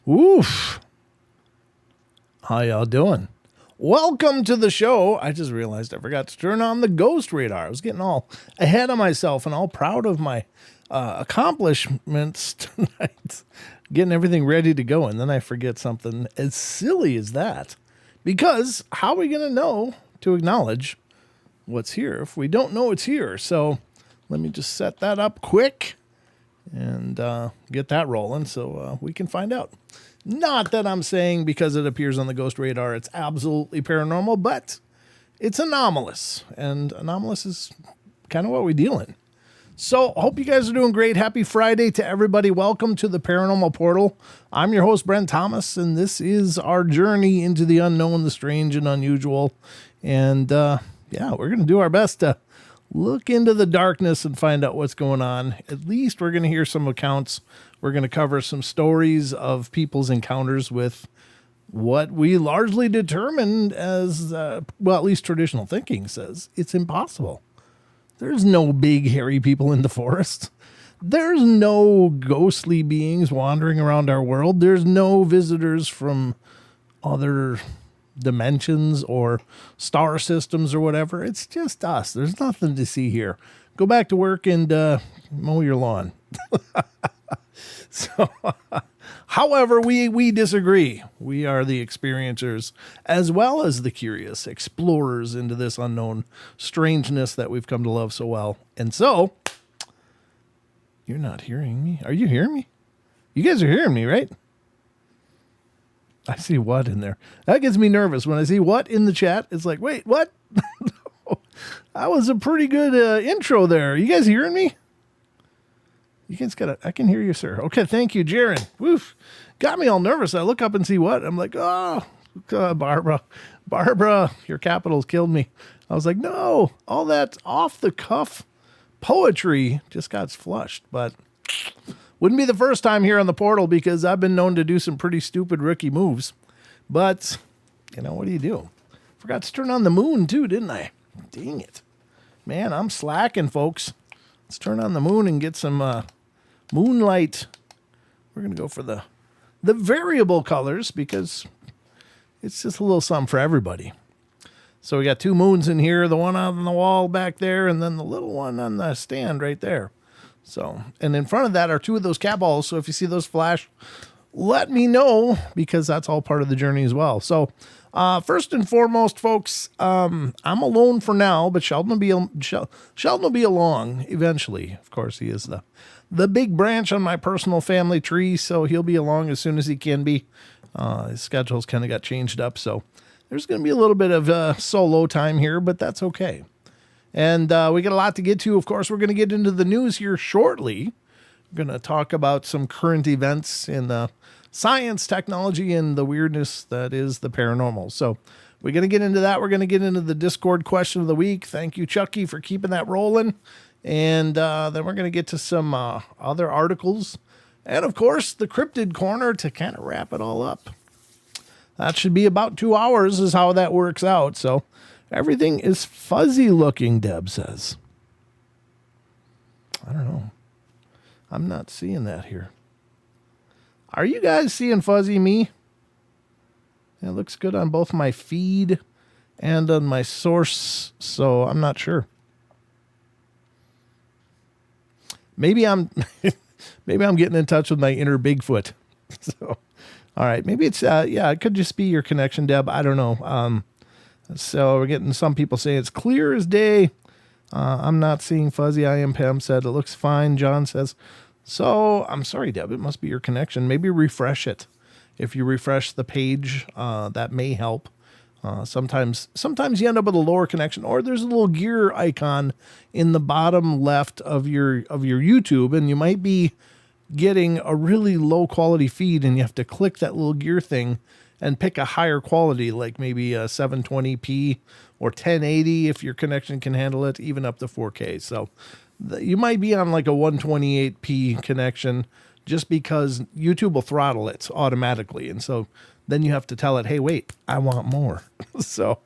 Oof. How y'all doing? Welcome to the show. I just realized I forgot to turn on the ghost radar. I was getting all ahead of myself and all proud of my accomplishments tonight, getting everything ready to go. And then I forget something as silly as that. Because how are we going to know to acknowledge what's here if we don't know it's here? So let me just set that up quick and get that rolling so we can find out. Not that I'm saying because it appears on the ghost radar it's absolutely paranormal, but it's anomalous. And anomalous is kind of what we deal in. So hope you guys are doing great. Happy Friday to everybody. Welcome to the Paranormal Portal. I'm your host, Brent Thomas, and this is our journey into the unknown, the strange, and unusual. And we're going to do our best to look into the darkness and find out what's going on. At least we're going to hear some accounts. We're going to cover some stories of people's encounters with what we largely determined as, at least traditional thinking says, it's impossible. There's no big, hairy people in the forest. There's no ghostly beings wandering around our world. There's no visitors from other dimensions or star systems or whatever. It's just us. There's nothing to see here. Go back to work and mow your lawn. So, however, we disagree. We are the experiencers as well as the curious explorers into this unknown strangeness that we've come to love so well. And so, you're not hearing me. Are you hearing me? You guys are hearing me, right? I see what in there. That gets me nervous. When I see what in the chat, it's like, wait, what? That was a pretty good intro there. You guys hearing me? You guys I can hear you, sir. Okay, thank you, Jaron. Woof. Got me all nervous. I look up and see what? I'm like, oh, Barbara, your capitals killed me. I was like, no, all that off-the-cuff poetry just got flushed. But wouldn't be the first time here on the portal because I've been known to do some pretty stupid rookie moves. But, what do you do? Forgot to turn on the moon, too, didn't I? Dang it. Man, I'm slacking, folks. Let's turn on the moon and get some moonlight. We're going to go for the variable colors because it's just a little something for everybody. So we got 2 moons in here, the one on the wall back there, and then the little one on the stand right there. So, and in front of that are 2 of those cat balls. So if you see those flash, let me know because that's all part of the journey as well. So first and foremost, folks, I'm alone for now, but Sheldon will be along eventually. Of course, he is the big branch on my personal family tree, so he'll be along as soon as he can be. His schedule's kind of got changed up, so there's going to be a little bit of solo time here, but that's okay. And we got a lot to get to. Of course, we're going to get into the news here shortly. We're going to talk about some current events in science, technology, and the weirdness that is the paranormal. So we're going to get into that. We're going to get into the Discord question of the week. Thank you, Chucky, for keeping that rolling. And then we're going to get to some other articles. And, of course, the Cryptid Corner to kind of wrap it all up. That should be about 2 hours is how that works out. So everything is fuzzy looking, Deb says. I don't know. I'm not seeing that here. Are you guys seeing fuzzy me? It looks good on both my feed and on my source, so I'm not sure. Maybe I'm getting in touch with my inner Bigfoot. So, all right, maybe it's it could just be your connection, Deb. I don't know. So we're getting some people saying it's clear as day. I'm not seeing fuzzy. I am Pam said it looks fine. John says, so I'm sorry, Deb. It must be your connection. Maybe refresh it. If you refresh the page, that may help. Sometimes you end up with a lower connection, or there's a little gear icon in the bottom left of your YouTube, and you might be getting a really low quality feed, and you have to click that little gear thing and pick a higher quality, like maybe a 720p or 1080 if your connection can handle it, even up to 4K. So you might be on like a 128p connection just because YouTube will throttle it automatically, and so then you have to tell it, hey, wait, I want more. so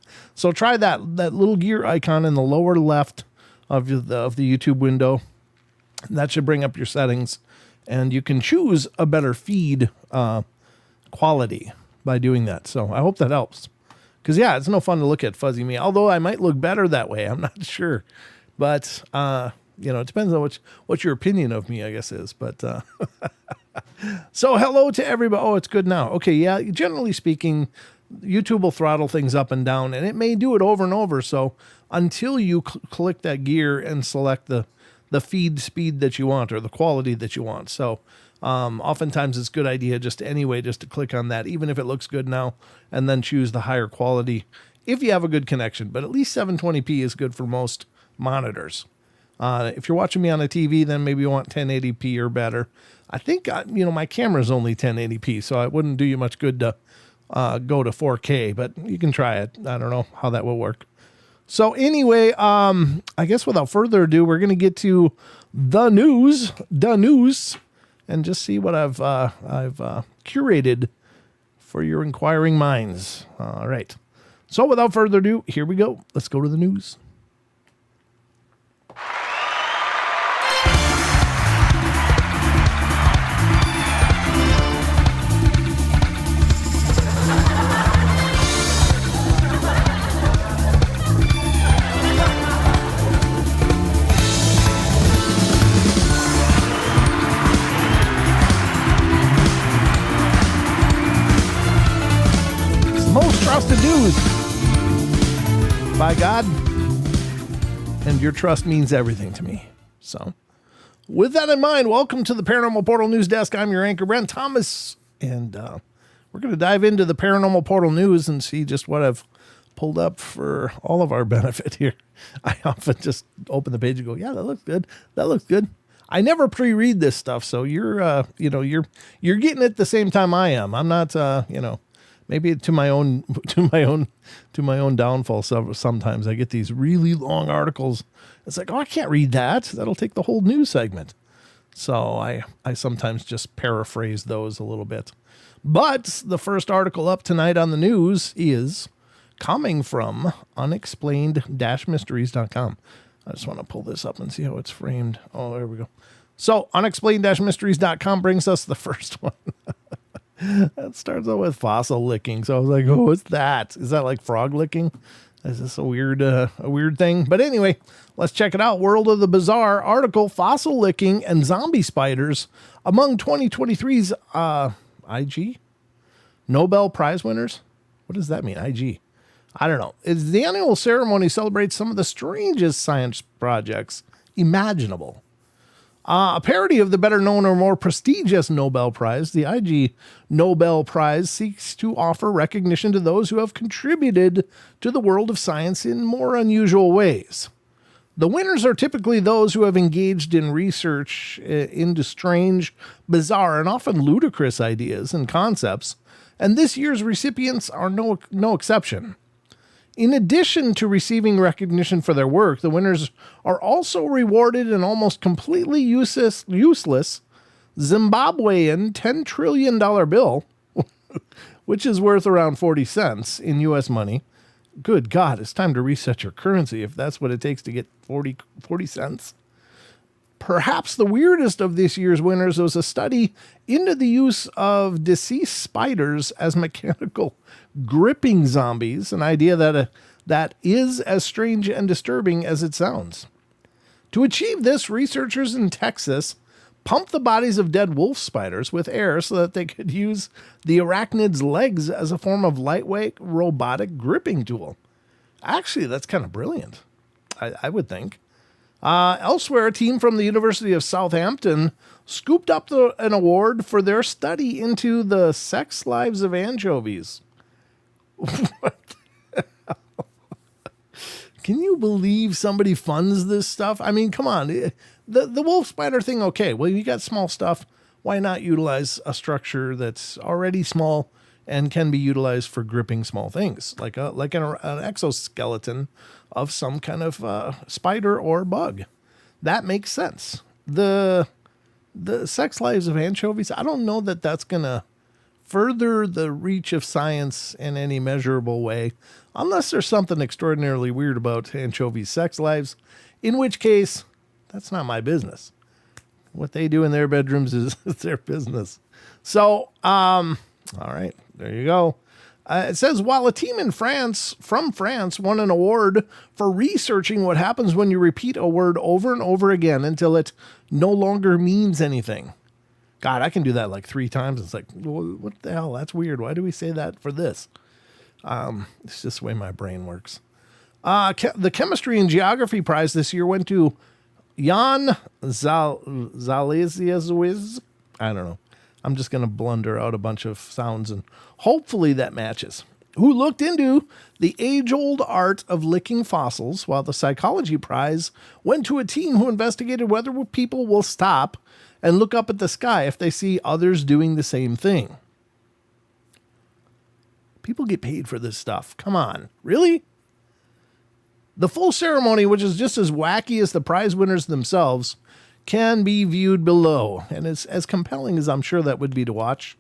try that little gear icon in the lower left of the YouTube window. That should bring up your settings, and you can choose a better feed quality by doing that. So I hope that helps. Because, yeah, it's no fun to look at fuzzy me, although I might look better that way. I'm not sure. But, it depends on what your opinion of me, I guess, is. But so hello to everybody. Oh, it's good now. Okay, yeah, generally speaking, YouTube will throttle things up and down, and it may do it over and over. So until you click that gear and select the feed speed that you want or the quality that you want. So oftentimes it's a good idea just to click on that, even if it looks good now, and then choose the higher quality if you have a good connection. But at least 720p is good for most monitors. If you're watching me on a TV, then maybe you want 1080p or better. I think, my camera's only 1080p, so it wouldn't do you much good to go to 4K, but you can try it. I don't know how that will work. So anyway, I guess without further ado, we're going to get to the news, and just see what I've curated for your inquiring minds. All right. So without further ado, here we go. Let's go to the news. Trusted news by God, and your trust means everything to me. So with that in mind, welcome to the Paranormal Portal News Desk. I'm your anchor, Brent Thomas, and we're going to dive into the Paranormal Portal News and see just what I've pulled up for all of our benefit here. I often just open the page and go, yeah, that looks good. I never pre-read this stuff, so you're getting it the same time I am. I'm not, maybe to my own downfall. Sometimes I get these really long articles. It's like, oh, I can't read that. That'll take the whole news segment. So I sometimes just paraphrase those a little bit. But the first article up tonight on the news is coming from unexplained-mysteries.com. I just want to pull this up and see how it's framed. Oh, there we go. So unexplained-mysteries.com brings us the first one. That starts out with fossil licking. So I was like, oh, what's that? Is that like frog licking? Is this a weird thing? But anyway, let's check it out. World of the Bizarre article, Fossil Licking and Zombie Spiders among 2023's IG? Nobel Prize winners? What does that mean, IG? I don't know. The annual ceremony celebrates some of the strangest science projects imaginable. A parody of the better-known or more prestigious Nobel Prize, the IG Nobel Prize seeks to offer recognition to those who have contributed to the world of science in more unusual ways. The winners are typically those who have engaged in research into strange, bizarre, and often ludicrous ideas and concepts, and this year's recipients are no exception. In addition to receiving recognition for their work, the winners are also rewarded an almost completely useless Zimbabwean $10 trillion bill, which is worth around 40 cents in U.S. money. Good God, it's time to reset your currency if that's what it takes to get 40 cents. Perhaps the weirdest of this year's winners was a study into the use of deceased spiders as mechanical gripping zombies, an idea that is as strange and disturbing as it sounds. To achieve this, researchers in Texas pumped the bodies of dead wolf spiders with air so that they could use the arachnid's legs as a form of lightweight robotic gripping tool. Actually, that's kind of brilliant, I would think. Elsewhere, a team from the University of Southampton scooped up an award for their study into the sex lives of anchovies. What the hell? Can you believe somebody funds this stuff? I mean, come on. The wolf spider thing, okay. Well, you got small stuff. Why not utilize a structure that's already small and can be utilized for gripping small things, like an exoskeleton of some kind of spider or bug? That makes sense. The sex lives of anchovies, I don't know that that's going to further the reach of science in any measurable way, unless there's something extraordinarily weird about anchovies' sex lives, in which case, that's not my business. What they do in their bedrooms is their business. So, all right, there you go. It says, while a team from France won an award for researching what happens when you repeat a word over and over again until it no longer means anything. God, I can do that like 3 times. It's like, well, what the hell? That's weird. Why do we say that for this? It's just the way my brain works. The Chemistry and Geography Prize this year went to Jan Zalesiewicz. I don't know. I'm just going to blunder out a bunch of sounds and hopefully that matches. Who looked into the age-old art of licking fossils, while the Psychology Prize went to a team who investigated whether people will stop and look up at the sky if they see others doing the same thing. People get paid for this stuff. Come on. Really? The full ceremony, which is just as wacky as the prize winners themselves, can be viewed below. And it's as compelling as I'm sure that would be to watch.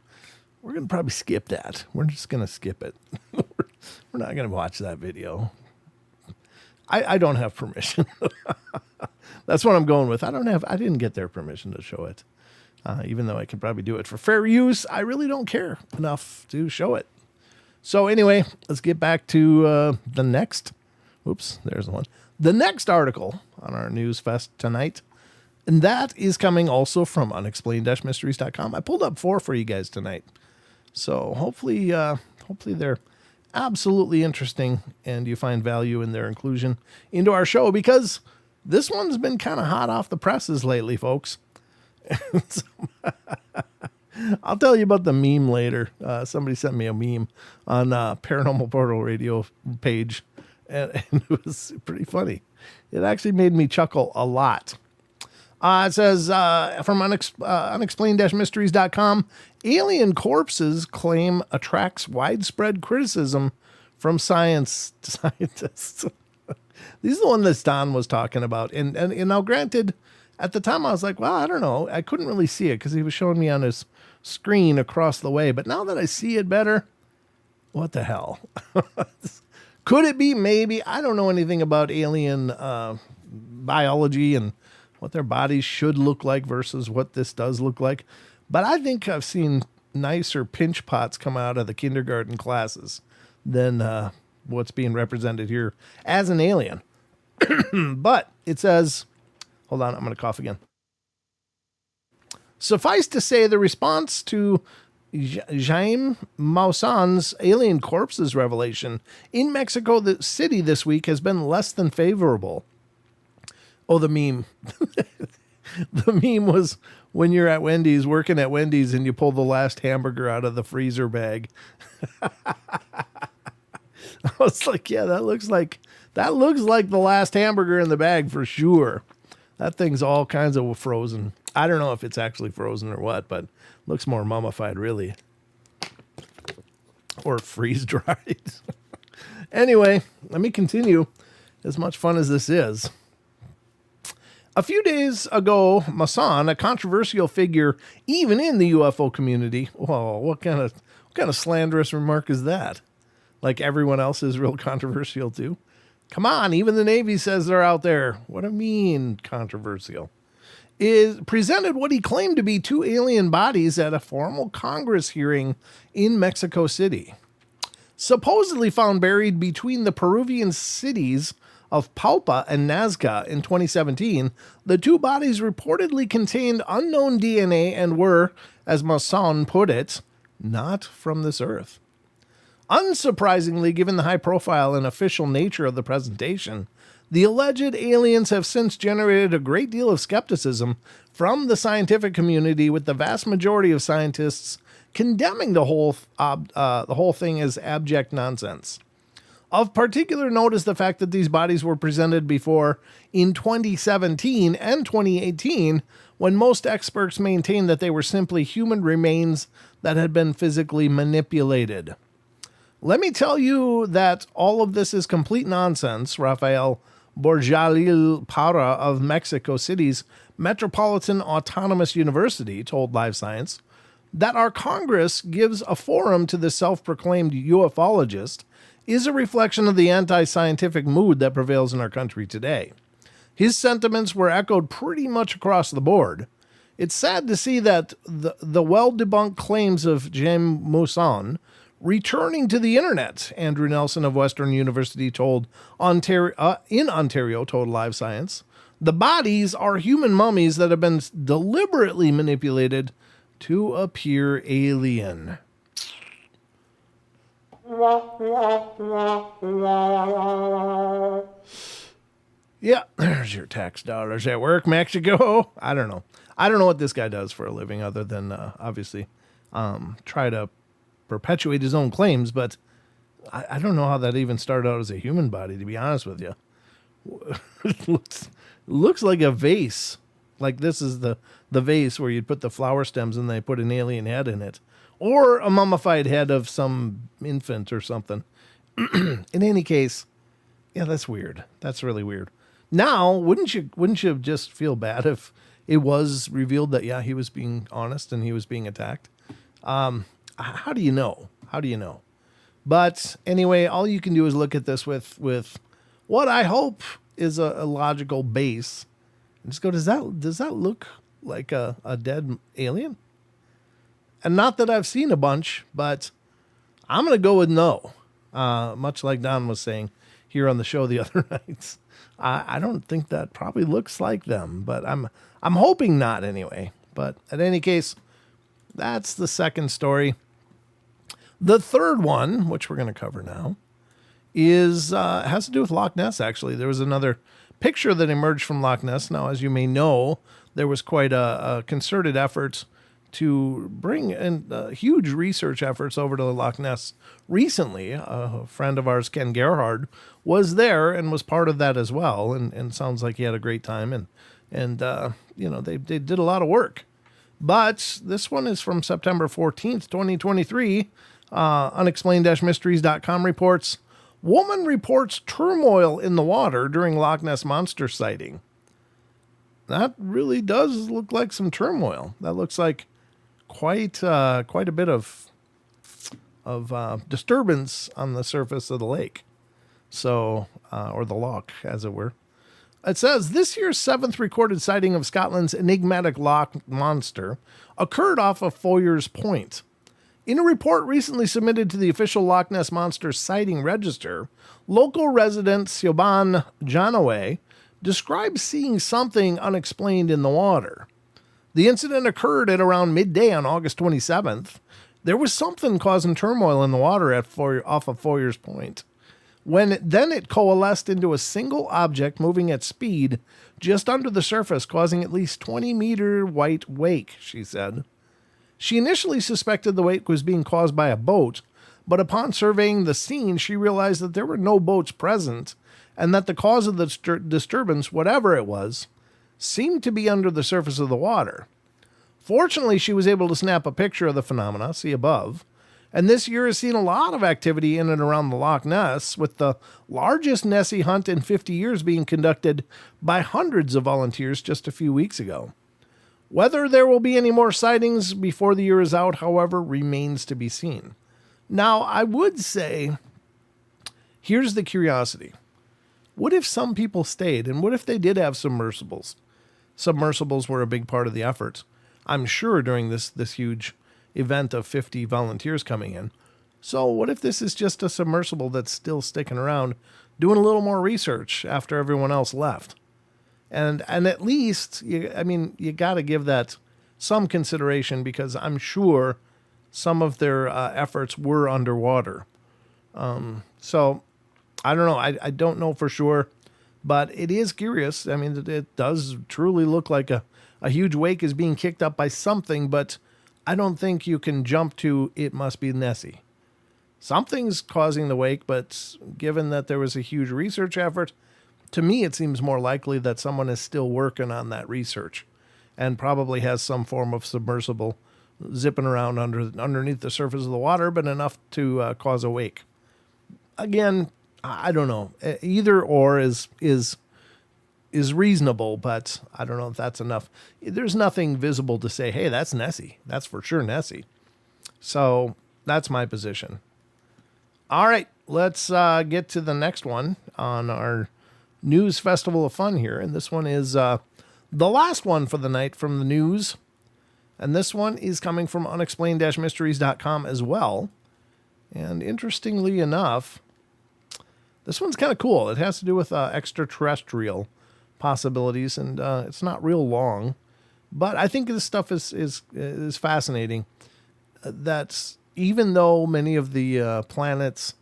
We're going to probably skip that. We're just going to skip it. We're not going to watch that video. I don't have permission. That's what I'm going with. I didn't get their permission to show it. Even though I could probably do it for fair use, I really don't care enough to show it. So anyway, let's get back to the next. Oops, there's the one. The next article on our news fest tonight. And that is coming also from unexplained-mysteries.com. I pulled up 4 for you guys tonight. So hopefully they're absolutely interesting and you find value in their inclusion into our show, because this one's been kind of hot off the presses lately, folks. I'll tell you about the meme later. Somebody sent me a meme on Paranormal Portal radio page, and it was pretty funny. It actually made me chuckle a lot. It says from unexplained-mysteries.com, alien corpses claim attracts widespread criticism from scientists. These are the one that Don was talking about. And now, granted, at the time I was like, well, I don't know. I couldn't really see it because he was showing me on his screen across the way. But now that I see it better, what the hell? Could it be? Maybe. I don't know anything about alien biology and what their bodies should look like versus what this does look like. But I think I've seen nicer pinch pots come out of the kindergarten classes than what's being represented here as an alien. But it says, hold on, I'm going to cough again. Suffice to say, the response to Jaime Maussan's alien corpses revelation in Mexico City this week has been less than favorable. Oh, the meme. The meme was when you're at Wendy's, working at Wendy's, and you pull the last hamburger out of the freezer bag. I was like, yeah, that looks like the last hamburger in the bag for sure. That thing's all kinds of frozen. I don't know if it's actually frozen or what, but looks more mummified, really. Or freeze-dried. Anyway, let me continue. As much fun as this is. A few days ago, Maussan, a controversial figure even in the UFO community. Whoa, what kind of slanderous remark is that? Like everyone else is real controversial too? Come on, even the Navy says they're out there. What do you mean controversial? Is presented what he claimed to be two alien bodies at a formal Congress hearing in Mexico City. Supposedly found buried between the Peruvian cities of Palpa and Nazca in 2017, the two bodies reportedly contained unknown DNA and were, as Maussan put it, not from this earth. Unsurprisingly, given the high profile and official nature of the presentation, the alleged aliens have since generated a great deal of skepticism from the scientific community, with the vast majority of scientists condemning the whole thing as abject nonsense. Of particular note is the fact that these bodies were presented before in 2017 and 2018, when most experts maintained that they were simply human remains that had been physically manipulated. Let me tell you that all of this is complete nonsense, Rafael Borjalil Para of Mexico City's Metropolitan Autonomous University told Live Science that our Congress gives a forum to the self-proclaimed ufologist is a reflection of the anti-scientific mood that prevails in our country today. His sentiments were echoed pretty much across the board. It's sad to see that the well-debunked claims of Jaime Maussan returning to the internet, Andrew Nelson of Western University told Ontario told Live Science. The bodies are human mummies that have been deliberately manipulated to appear alien. Yeah, there's your tax dollars at work, Mexico. I don't know what this guy does for a living other than obviously try to perpetuate his own claims, but I don't know how that even started out as a human body, to be honest with you. It looks like a vase. Like this is the vase where you'd put the flower stems and they put an alien head in it. Or a mummified head of some infant or something. In any case, yeah, that's weird. That's really weird. Now, wouldn't you just feel bad if it was revealed that, yeah, he was being honest and he was being attacked? How do you know? How do you know? But anyway, all you can do is look at this with what I hope is a logical base. And just go, does that look like a dead alien? And not that I've seen a bunch, but I'm going to go with no. Much like Don was saying here on the show the other nights. I don't think that probably looks like them, but I'm hoping not anyway. But in any case, that's the second story. The third one, which we're going to cover now, has to do with Loch Ness, actually. There was another picture that emerged from Loch Ness. Now, as you may know, there was quite a concerted effort to bring in huge research efforts over to Loch Ness recently. A friend of ours, Ken Gerhard, was there and was part of that as well, and sounds like he had a great time. And And, they did a lot of work. But this one is from September 14th, 2023. Unexplained-mysteries.com reports, woman reports turmoil in the water during Loch Ness Monster sighting. That really does look like some turmoil. That looks like quite a bit of disturbance on the surface of the lake. So, or the loch, as it were. It says, this year's 7th recorded sighting of Scotland's enigmatic loch monster occurred off of Foyers Point. In a report recently submitted to the official Loch Ness Monster sighting register, local resident Siobhan Janaway described seeing something unexplained in the water. The incident occurred at around midday on August 27th. There was something causing turmoil in the water off of Foyers Point. Then it coalesced into a single object moving at speed just under the surface, causing at least 20-meter white wake, she said. She initially suspected the wake was being caused by a boat, but upon surveying the scene, she realized that there were no boats present and that the cause of the disturbance, whatever it was, seemed to be under the surface of the water. Fortunately, she was able to snap a picture of the phenomena, see above, and this year has seen a lot of activity in and around the Loch Ness, with the largest Nessie hunt in 50 years being conducted by hundreds of volunteers just a few weeks ago. Whether there will be any more sightings before the year is out, however, remains to be seen. Now, I would say, here's the curiosity. What if some people stayed, and what if they did have submersibles? Submersibles were a big part of the effort, I'm sure, during this huge event of 50 volunteers coming in. So what if this is just a submersible that's still sticking around, doing a little more research after everyone else left? And at least, you got to give that some consideration, because I'm sure some of their efforts were underwater. So I don't know. I don't know for sure, but it is curious. I mean, it does truly look like a huge wake is being kicked up by something, but I don't think you can jump to it must be Nessie. Something's causing the wake, but given that there was a huge research effort, to me it seems more likely that someone is still working on that research and probably has some form of submersible zipping around underneath the surface of the water, but enough to cause a wake. Again, I don't know. Either or is reasonable, but I don't know if that's enough. There's nothing visible to say, hey, that's Nessie. That's for sure Nessie. So that's my position. All right, let's get to the next one on our News Festival of Fun here. And this one is the last one for the night from the news. And this one is coming from unexplained-mysteries.com as well. And interestingly enough, this one's kind of cool. It has to do with extraterrestrial possibilities, and it's not real long, but I think this stuff is fascinating. That's even though many of the planets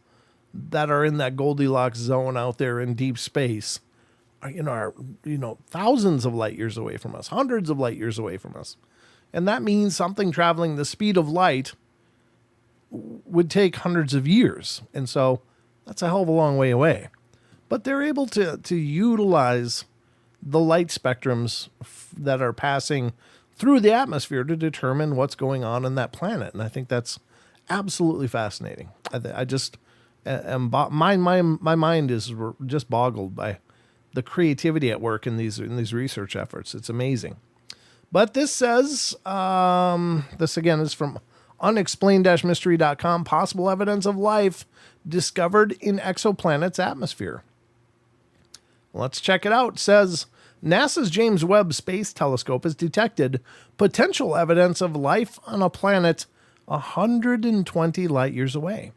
that are in that Goldilocks zone out there in deep space are thousands of light years away from us, hundreds of light years away from us, and that means something traveling the speed of light would take hundreds of years, and so that's a hell of a long way away. But they're able to utilize the light spectrums that are passing through the atmosphere to determine what's going on in that planet. And I think that's absolutely fascinating. I just am, my mind is just boggled by the creativity at work in these research efforts. It's amazing. But this says, this again is from unexplained-mystery.com, possible evidence of life discovered in exoplanet's atmosphere. Let's check it out. It says, NASA's James Webb Space Telescope has detected potential evidence of life on a planet 120 light years away.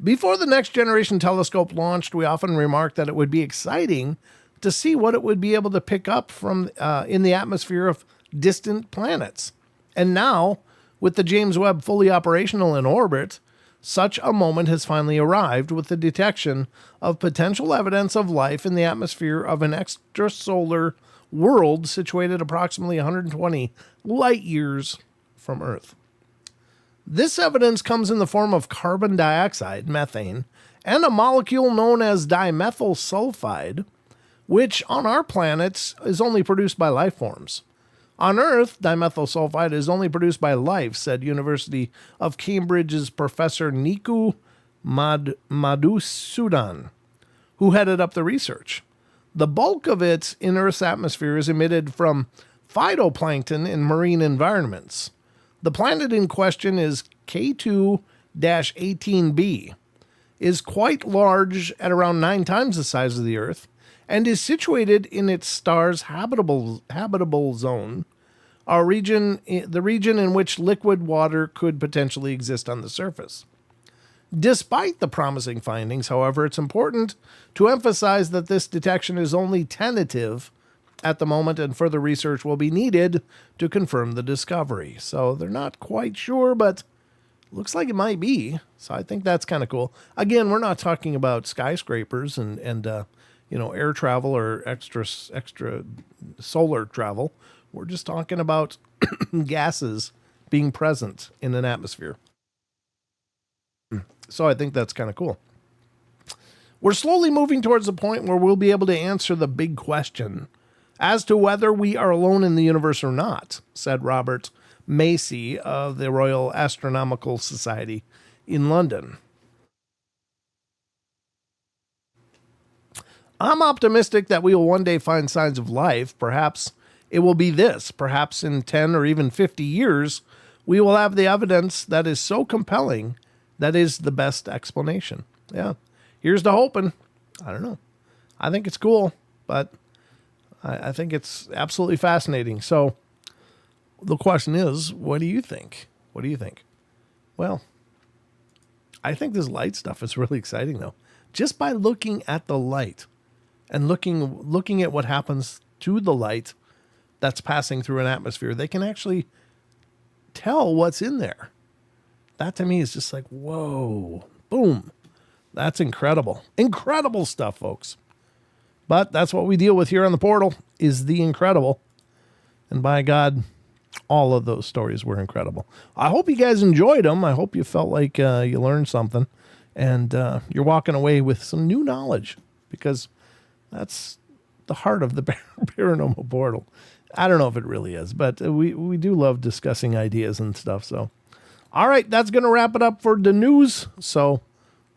Before the Next Generation telescope launched, we often remarked that it would be exciting to see what it would be able to pick up from in the atmosphere of distant planets. And now, with the James Webb fully operational in orbit, such a moment has finally arrived with the detection of potential evidence of life in the atmosphere of an extrasolar world situated approximately 120 light years from Earth. This evidence comes in the form of carbon dioxide, methane, and a molecule known as dimethyl sulfide, which on our planets is only produced by life forms. On Earth, dimethyl sulfide is only produced by life, said University of Cambridge's Professor Niku Madhusudan, who headed up the research. The bulk of it in Earth's atmosphere is emitted from phytoplankton in marine environments. The planet in question is K2-18b, is quite large at around 9 times the size of the Earth, and is situated in its star's habitable zone, the region in which liquid water could potentially exist on the surface. Despite the promising findings, however, it's important to emphasize that this detection is only tentative at the moment, and further research will be needed to confirm the discovery. So they're not quite sure, but looks like it might be. So I think that's kind of cool. Again, we're not talking about skyscrapers and air travel or extra solar travel. We're just talking about gases being present in an atmosphere. So I think that's kind of cool. We're slowly moving towards the point where we'll be able to answer the big question as to whether we are alone in the universe or not, said Robert Macy of the Royal Astronomical Society in London. I'm optimistic that we will one day find signs of life. Perhaps it will be this. Perhaps in 10 or even 50 years, we will have the evidence that is so compelling that is the best explanation. Yeah. Here's to hoping. I don't know. I think it's cool, but I think it's absolutely fascinating. So the question is, what do you think? What do you think? Well, I think this light stuff is really exciting, though. Just by looking at the light and looking at what happens to the light that's passing through an atmosphere, they can actually tell what's in there. That to me is just like, whoa, boom. That's incredible. Incredible stuff, folks. But that's what we deal with here on the portal, is the incredible. And by God, all of those stories were incredible. I hope you guys enjoyed them. I hope you felt like you learned something. And you're walking away with some new knowledge, because that's the heart of the Paranormal Portal. I don't know if it really is, but we do love discussing ideas and stuff. So, all right, that's going to wrap it up for the news. So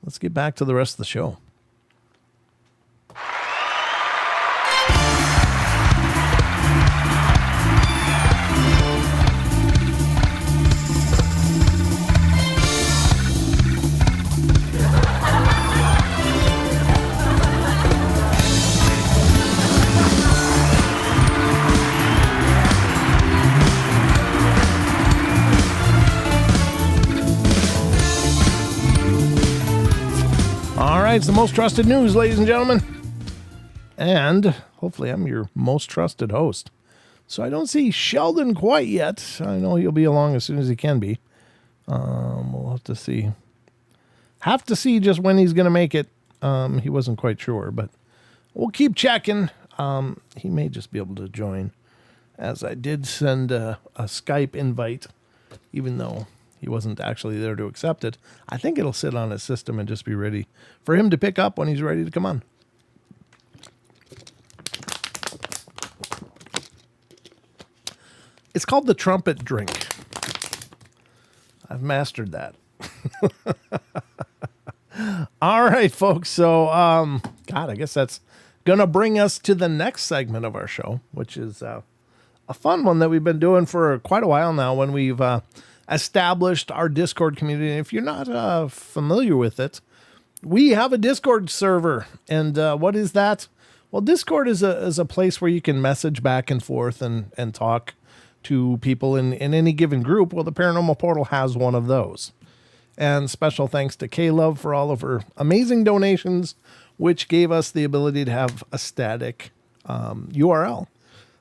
let's get back to the rest of the show. It's the most trusted news, ladies and gentlemen. And hopefully I'm your most trusted host. So I don't see Sheldon quite yet. I know he'll be along as soon as he can be. We'll have to see. Have to see just when he's going to make it. He wasn't quite sure, but we'll keep checking. He may just be able to join, as I did send a Skype invite, even though he wasn't actually there to accept it. I think it'll sit on his system and just be ready for him to pick up when he's ready to come on. It's called the trumpet drink. I've mastered that. All right, folks. So, I guess that's going to bring us to the next segment of our show, which is a fun one that we've been doing for quite a while now, when we've established our Discord community. And if you're not familiar with it, we have a Discord server. And what is that? Well, Discord is a place where you can message back and forth and talk to people in any given group. Well, the Paranormal Portal has one of those. And special thanks to K-Love for all of her amazing donations, which gave us the ability to have a static URL.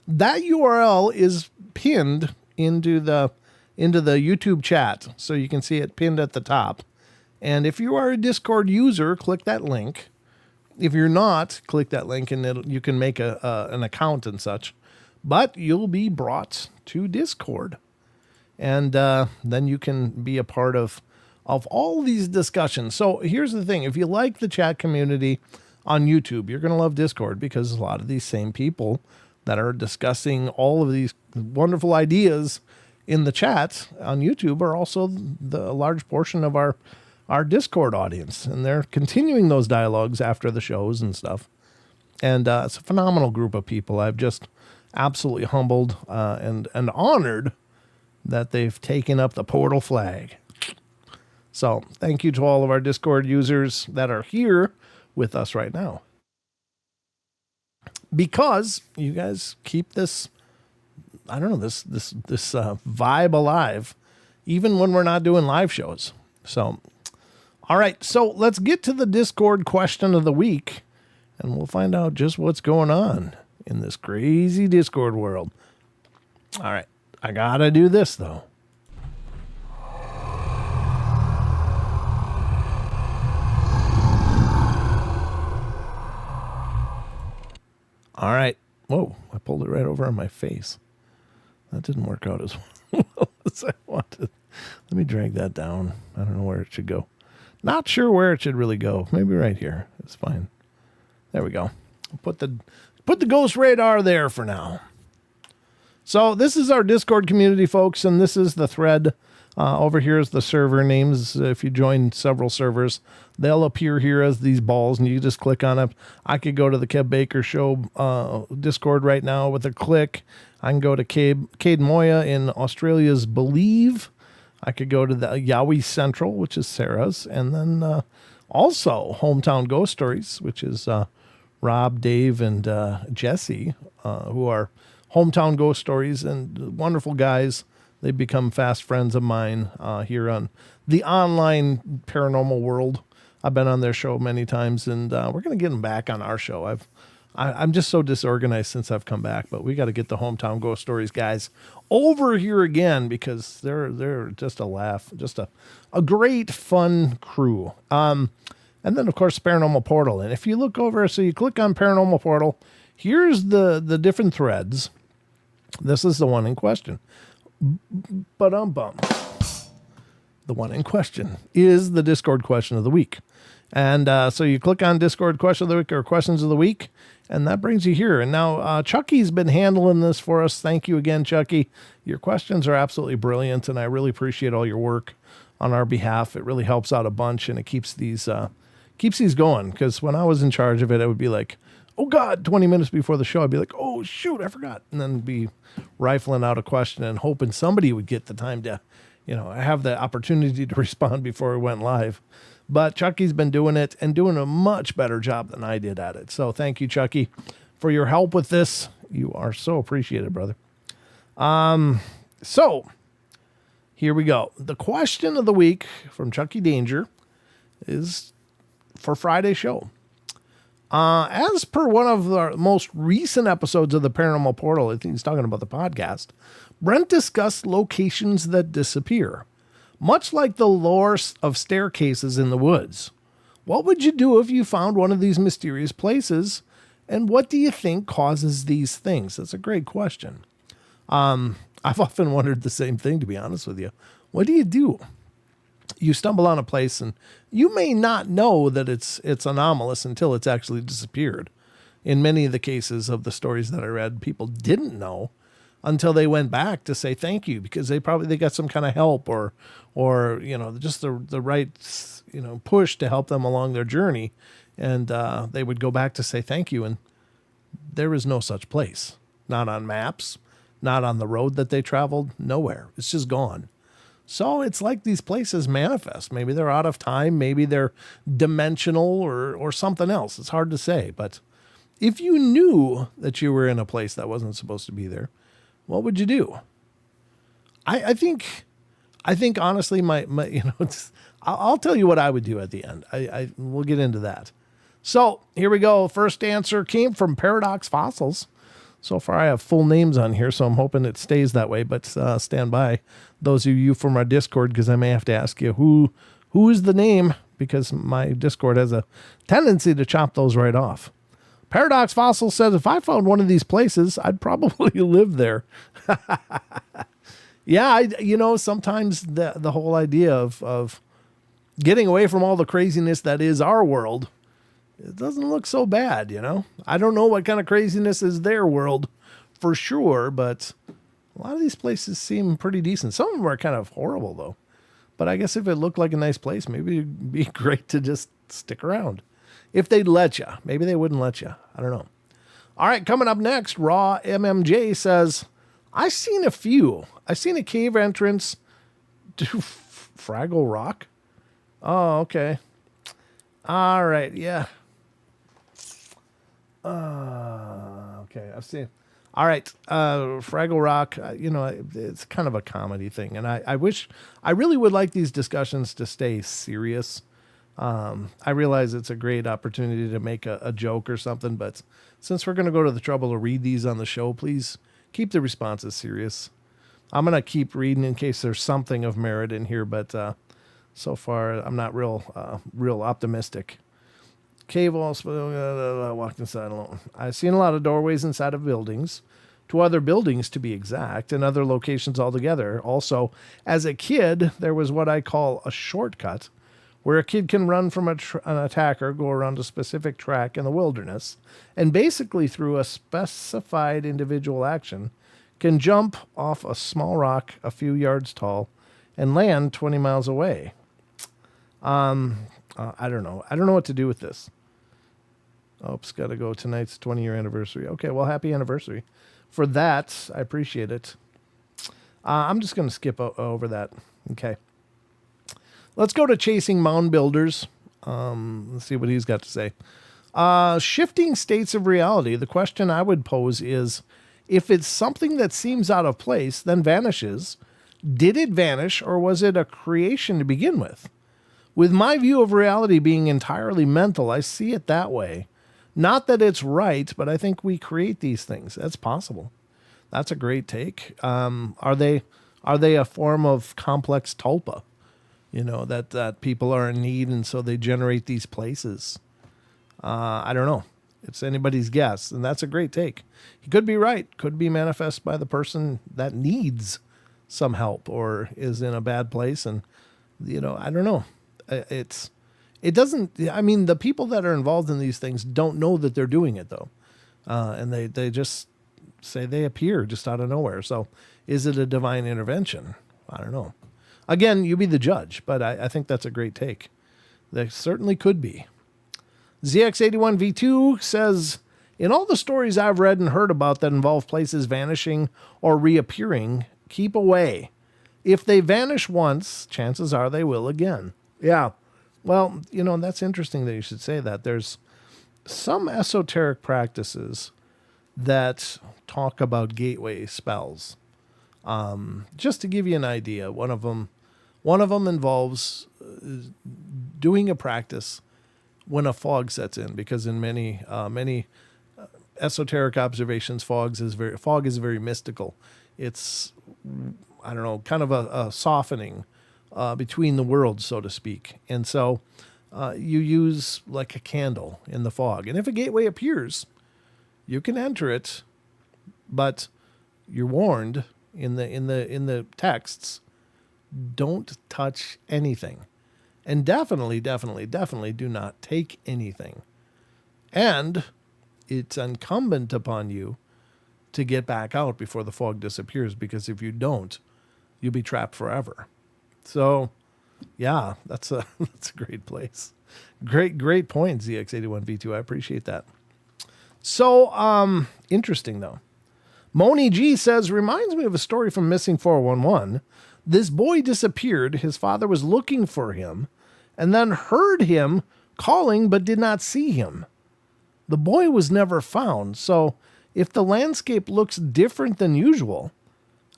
That URL is pinned into the YouTube chat, so you can see it pinned at the top. And if you are a Discord user, click that link. If you're not, click that link, and you can make an account and such. But you'll be brought to Discord, and then you can be a part of all these discussions. So here's the thing: if you like the chat community, on YouTube. You're going to love Discord because a lot of these same people that are discussing all of these wonderful ideas in the chat on YouTube are also the large portion of our Discord audience. And they're continuing those dialogues after the shows and stuff. And it's a phenomenal group of people. I've just absolutely humbled and honored that they've taken up the portal flag. So thank you to all of our Discord users that are here with us right now. Because you guys keep this, I don't know, this vibe alive, even when we're not doing live shows. So, all right. So let's get to the Discord question of the week, and we'll find out just what's going on in this crazy Discord world. All right. I gotta do this, though. All right. Whoa, I pulled it right over on my face. That didn't work out as well as I wanted. Let me drag that down. I don't know where it should go. Not sure where it should really go. Maybe right here. It's fine. There we go. Put the ghost radar there for now. So this is our Discord community, folks, and this is the thread. Over here is the server names. If you join several servers, they'll appear here as these balls, and you just click on it. I could go to the Kev Baker Show Discord right now with a click. I can go to Cade Moya in Australia's Believe. I could go to the Yowie Central, which is Sarah's, and then also Hometown Ghost Stories, which is Rob, Dave, and Jesse, who are Hometown Ghost Stories, and wonderful guys. They've become fast friends of mine here on the online paranormal world. I've been on their show many times, and we're going to get them back on our show. I'm just so disorganized since I've come back, but we got to get the Hometown Ghost Stories guys over here again because they're just a laugh, just a great fun crew. And then of course Paranormal Portal. And if you look over, so you click on Paranormal Portal, here's the different threads. This is the one in question. The one in question is the Discord question of the week. And so you click on Discord question of the week or questions of the week, and that brings you here. And now Chucky's been handling this for us. Thank you again, Chucky. Your questions are absolutely brilliant, and I really appreciate all your work on our behalf. It really helps out a bunch, and it keeps these going. Because when I was in charge of it, I would be like, oh God, 20 minutes before the show, I'd be like, oh shoot, I forgot. And then be rifling out a question and hoping somebody would get the time to, have the opportunity to respond before we went live. But Chucky's been doing it and doing a much better job than I did at it. So thank you, Chucky, for your help with this. You are so appreciated, brother. So here we go. The question of the week from Chucky Danger is for Friday's show. As per one of the most recent episodes of the Paranormal Portal, I think he's talking about the podcast, Brent discussed locations that disappear, much like the lore of staircases in the woods. What would you do if you found one of these mysterious places, and what do you think causes these things? That's a great question. I've often wondered the same thing, to be honest with you. What do you do? You stumble on a place and you may not know that it's anomalous until it's actually disappeared. In many of the cases of the stories that I read, people didn't know until they went back to say thank you because they got some kind of help or just the right push to help them along their journey, and they would go back to say thank you, and there is no such place. Not on maps, not on the road that they traveled, nowhere. It's just gone. So it's like these places manifest. Maybe they're out of time. Maybe they're dimensional or something else. It's hard to say. But if you knew that you were in a place that wasn't supposed to be there, what would you do? I think honestly, I'll tell you what I would do at the end. We'll get into that. So here we go. First answer came from Paradox Fossils. So far, I have full names on here, so I'm hoping it stays that way. But stand by, those of you from our Discord, because I may have to ask you who is the name, because my Discord has a tendency to chop those right off. Paradox Fossil says, if I found one of these places, I'd probably live there. Yeah, sometimes the whole idea of getting away from all the craziness that is our world it doesn't look so bad, you know? I don't know what kind of craziness is their world for sure, but a lot of these places seem pretty decent. Some of them are kind of horrible, though. But I guess if it looked like a nice place, maybe it'd be great to just stick around. If they'd let you. Maybe they wouldn't let you. I don't know. All right, coming up next, Raw MMJ says, I seen a few. I seen a cave entrance to Fraggle Rock. Oh, okay. All right, yeah. Okay, I've seen. All right, Fraggle Rock, it's kind of a comedy thing. And I really would like these discussions to stay serious. I realize it's a great opportunity to make a joke or something, but since we're going to go to the trouble to read these on the show, please keep the responses serious. I'm going to keep reading in case there's something of merit in here, but so far I'm not real optimistic. Cave walls, walked inside alone. I've seen a lot of doorways inside of buildings, to other buildings to be exact, and other locations altogether. Also, as a kid, there was what I call a shortcut, where a kid can run from an attacker, go around a specific track in the wilderness, and basically through a specified individual action, can jump off a small rock a few yards tall and land 20 miles away. I don't know. I don't know what to do with this. Oops, got to go. Tonight's 20-year anniversary. Okay, well, happy anniversary. For that, I appreciate it. I'm just going to skip over that. Okay. Let's go to Chasing Mound Builders. Let's see what he's got to say. Shifting states of reality. The question I would pose is, if it's something that seems out of place, then vanishes, did it vanish or was it a creation to begin with? With my view of reality being entirely mental, I see it that way. Not that it's right, but I think we create these things. That's possible. That's a great take. Are they a form of complex tulpa? You know, that people are in need, and so they generate these places. I don't know. It's anybody's guess, and that's a great take. He could be right. Could be manifest by the person that needs some help or is in a bad place, and, I don't know. The people that are involved in these things don't know that they're doing it, though. And they just say they appear just out of nowhere. So is it a divine intervention? I don't know. Again, you be the judge, but I think that's a great take. There certainly could be. ZX81V2 says, in all the stories I've read and heard about that involve places vanishing or reappearing, keep away. If they vanish once, chances are they will again. Yeah. Well, that's interesting that you should say that. There's some esoteric practices that talk about gateway spells. Just to give you an idea, one of them involves doing a practice when a fog sets in, because in many esoteric observations, fog is very mystical. It's, I don't know, kind of a softening between the worlds, so to speak. And so you use like a candle in the fog. And if a gateway appears, you can enter it, but you're warned in the texts, don't touch anything. And definitely do not take anything. And it's incumbent upon you to get back out before the fog disappears, because if you don't, you'll be trapped forever. So, yeah, that's a great place. Great point, ZX81V2. I appreciate that. So, interesting, though. Moni G says, reminds me of a story from Missing 411. This boy disappeared. His father was looking for him and then heard him calling but did not see him. The boy was never found. So if the landscape looks different than usual,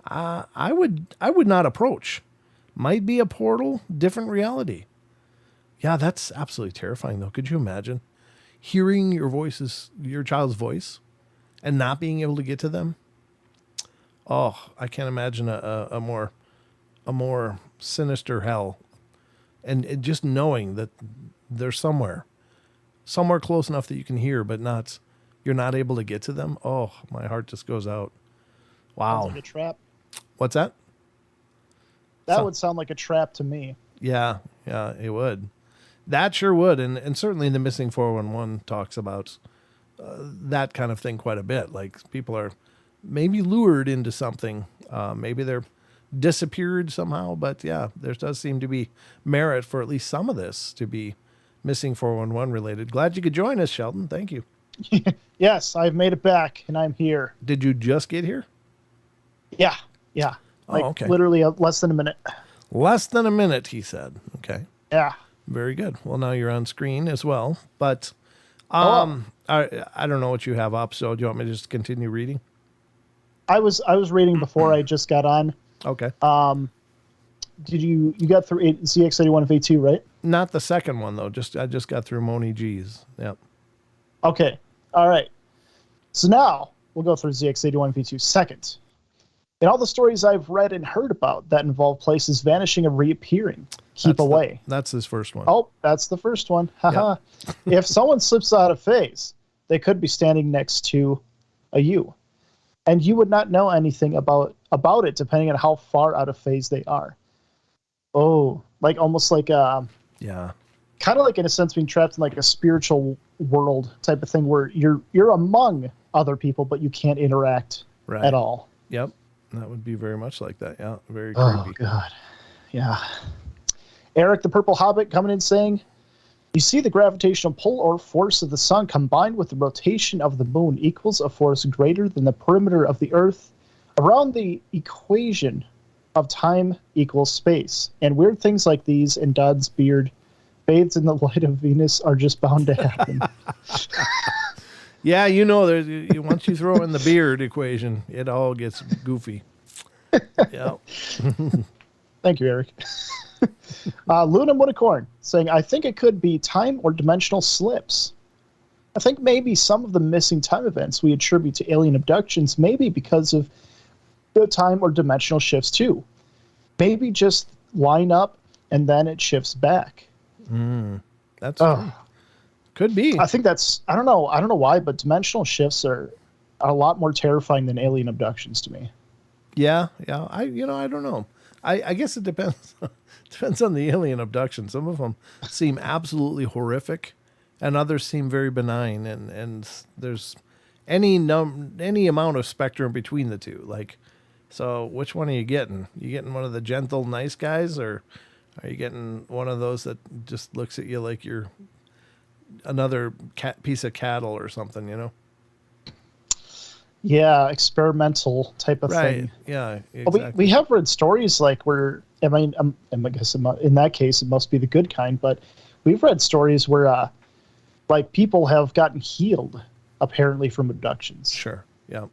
I would not approach. Might be a portal, different reality. Yeah, that's absolutely terrifying, though. Could you imagine hearing your child's voice, and not being able to get to them? Oh, I can't imagine a more sinister hell. And just knowing that they're somewhere close enough that you can hear, but you're not able to get to them. Oh, my heart just goes out. Wow. Sounds like a trap. What's that? That would sound like a trap to me. Yeah, it would. That sure would. And certainly the missing 411 talks about that kind of thing quite a bit. Like people are maybe lured into something. Maybe they're disappeared somehow. But yeah, there does seem to be merit for at least some of this to be missing 411 related. Glad you could join us, Sheldon. Thank you. Yes, I've made it back and I'm here. Did you just get here? Yeah. Like okay. literally less than a minute. Less than a minute, he said. Okay. Yeah. Very good. Well, now you're on screen as well. But I don't know what you have up, so do you want me to just continue reading? I was reading before I just got on. Okay. Did you got through ZX81 V2, right? Not the second one though. I just got through Moni G's. Yep. Okay. All right. So now we'll go through ZX81 V2 second. In all the stories I've read and heard about that involve places vanishing and reappearing, keep away. That's his first one. Oh, that's the first one. Haha. Yep. If someone slips out of phase, they could be standing next to a you, and you would not know anything about it depending on how far out of phase they are. Oh, like almost like kind of like in a sense being trapped in like a spiritual world type of thing where you're among other people but you can't interact at all. Yep. That would be very much like that. Yeah. Very creepy. Oh, God. Yeah. Eric the Purple Hobbit coming in saying, you see the gravitational pull or force of the sun combined with the rotation of the moon equals a force greater than the perimeter of the Earth around the equation of time equals space. And weird things like these in Dodd's beard bathed in the light of Venus are just bound to happen. Yeah, once you throw in the beard equation, it all gets goofy. Yeah. Thank you, Eric. Luna Unicorn saying, I think it could be time or dimensional slips. I think maybe some of the missing time events we attribute to alien abductions may be because of the time or dimensional shifts too. Maybe just line up and then it shifts back. That's true. Could be. I think that's, I don't know why, but dimensional shifts are a lot more terrifying than alien abductions to me. Yeah. I don't know. I guess it depends. Depends on the alien abduction. Some of them seem absolutely horrific, and others seem very benign. And there's any amount of spectrum between the two. Like, so which one are you getting? You getting one of the gentle, nice guys, or are you getting one of those that just looks at you like you're another piece of cattle or something, Yeah, experimental type of thing. Yeah, exactly. We have read stories like where, I guess in that case it must be the good kind, but we've read stories where like people have gotten healed apparently from abductions. Sure. Yeah.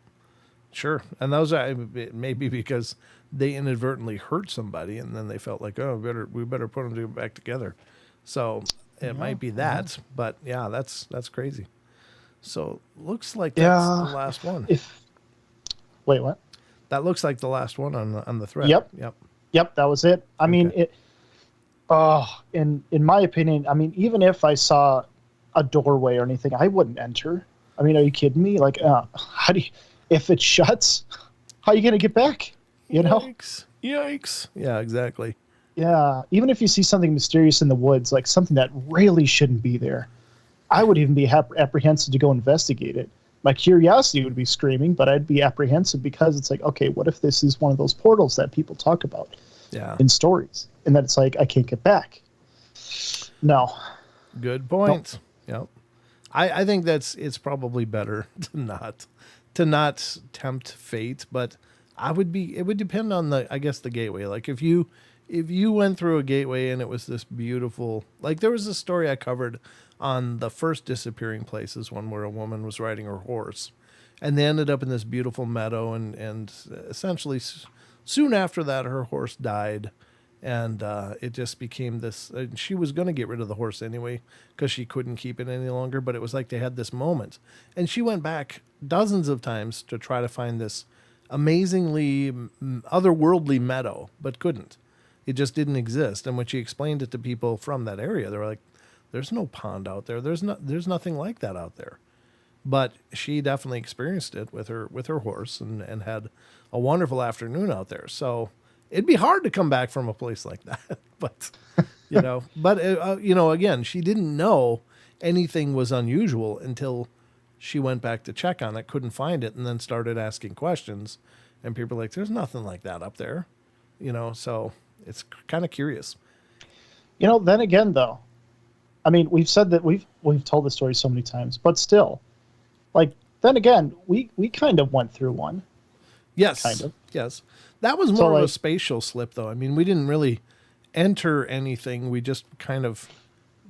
Sure. And those are maybe because they inadvertently hurt somebody and then they felt like, oh, we better put them back together. So it might be that, but yeah, that's crazy. So looks like that's the last one. Wait, what? That looks like the last one on the thread. Yep, that was it. I mean, in my opinion, I mean, even if I saw a doorway or anything, I wouldn't enter. I mean, are you kidding me? Like, if it shuts, how are you going to get back? Yikes. Yeah, exactly. Yeah, even if you see something mysterious in the woods, like something that really shouldn't be there, I would even be apprehensive to go investigate it. My curiosity would be screaming, but I'd be apprehensive because it's like, okay, what if this is one of those portals that people talk about in stories? And then it's like, I can't get back. No. Good point. Nope. Yep. I think it's probably better to not tempt fate, but it would depend on the gateway. Like if you went through a gateway and it was this beautiful, like there was a story I covered on the first disappearing places, one where a woman was riding her horse and they ended up in this beautiful meadow and essentially soon after that her horse died and it just became this, she was going to get rid of the horse anyway because she couldn't keep it any longer, but it was like they had this moment and she went back dozens of times to try to find this amazingly otherworldly meadow, but couldn't. It just didn't exist. And when she explained it to people from that area, they were like, there's no pond out there. There's nothing like that out there. But she definitely experienced it with her horse and had a wonderful afternoon out there. So it'd be hard to come back from a place like that. But But again, she didn't know anything was unusual until she went back to check on it, couldn't find it, and then started asking questions. And people were like, there's nothing like that up there, so it's kind of curious. Then again, though, I mean, we've said that we've told the story so many times, but still, like, then again, we kind of went through one. Yes. Kind of. Yes. That was more of a spatial slip, though. I mean, we didn't really enter anything. We just kind of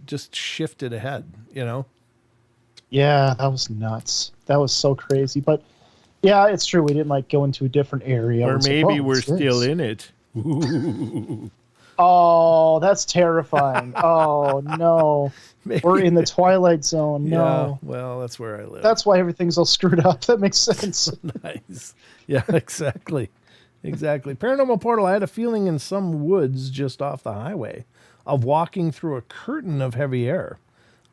just shifted ahead, Yeah, that was nuts. That was so crazy. But yeah, it's true. We didn't go into a different area. Or maybe we're still in it. Oh, that's terrifying. Oh, no. Maybe. We're in the Twilight Zone. No. Yeah, well, that's where I live. That's why everything's all screwed up. That makes sense. Nice. Yeah, exactly. Exactly. Paranormal Portal, I had a feeling in some woods just off the highway of walking through a curtain of heavy air.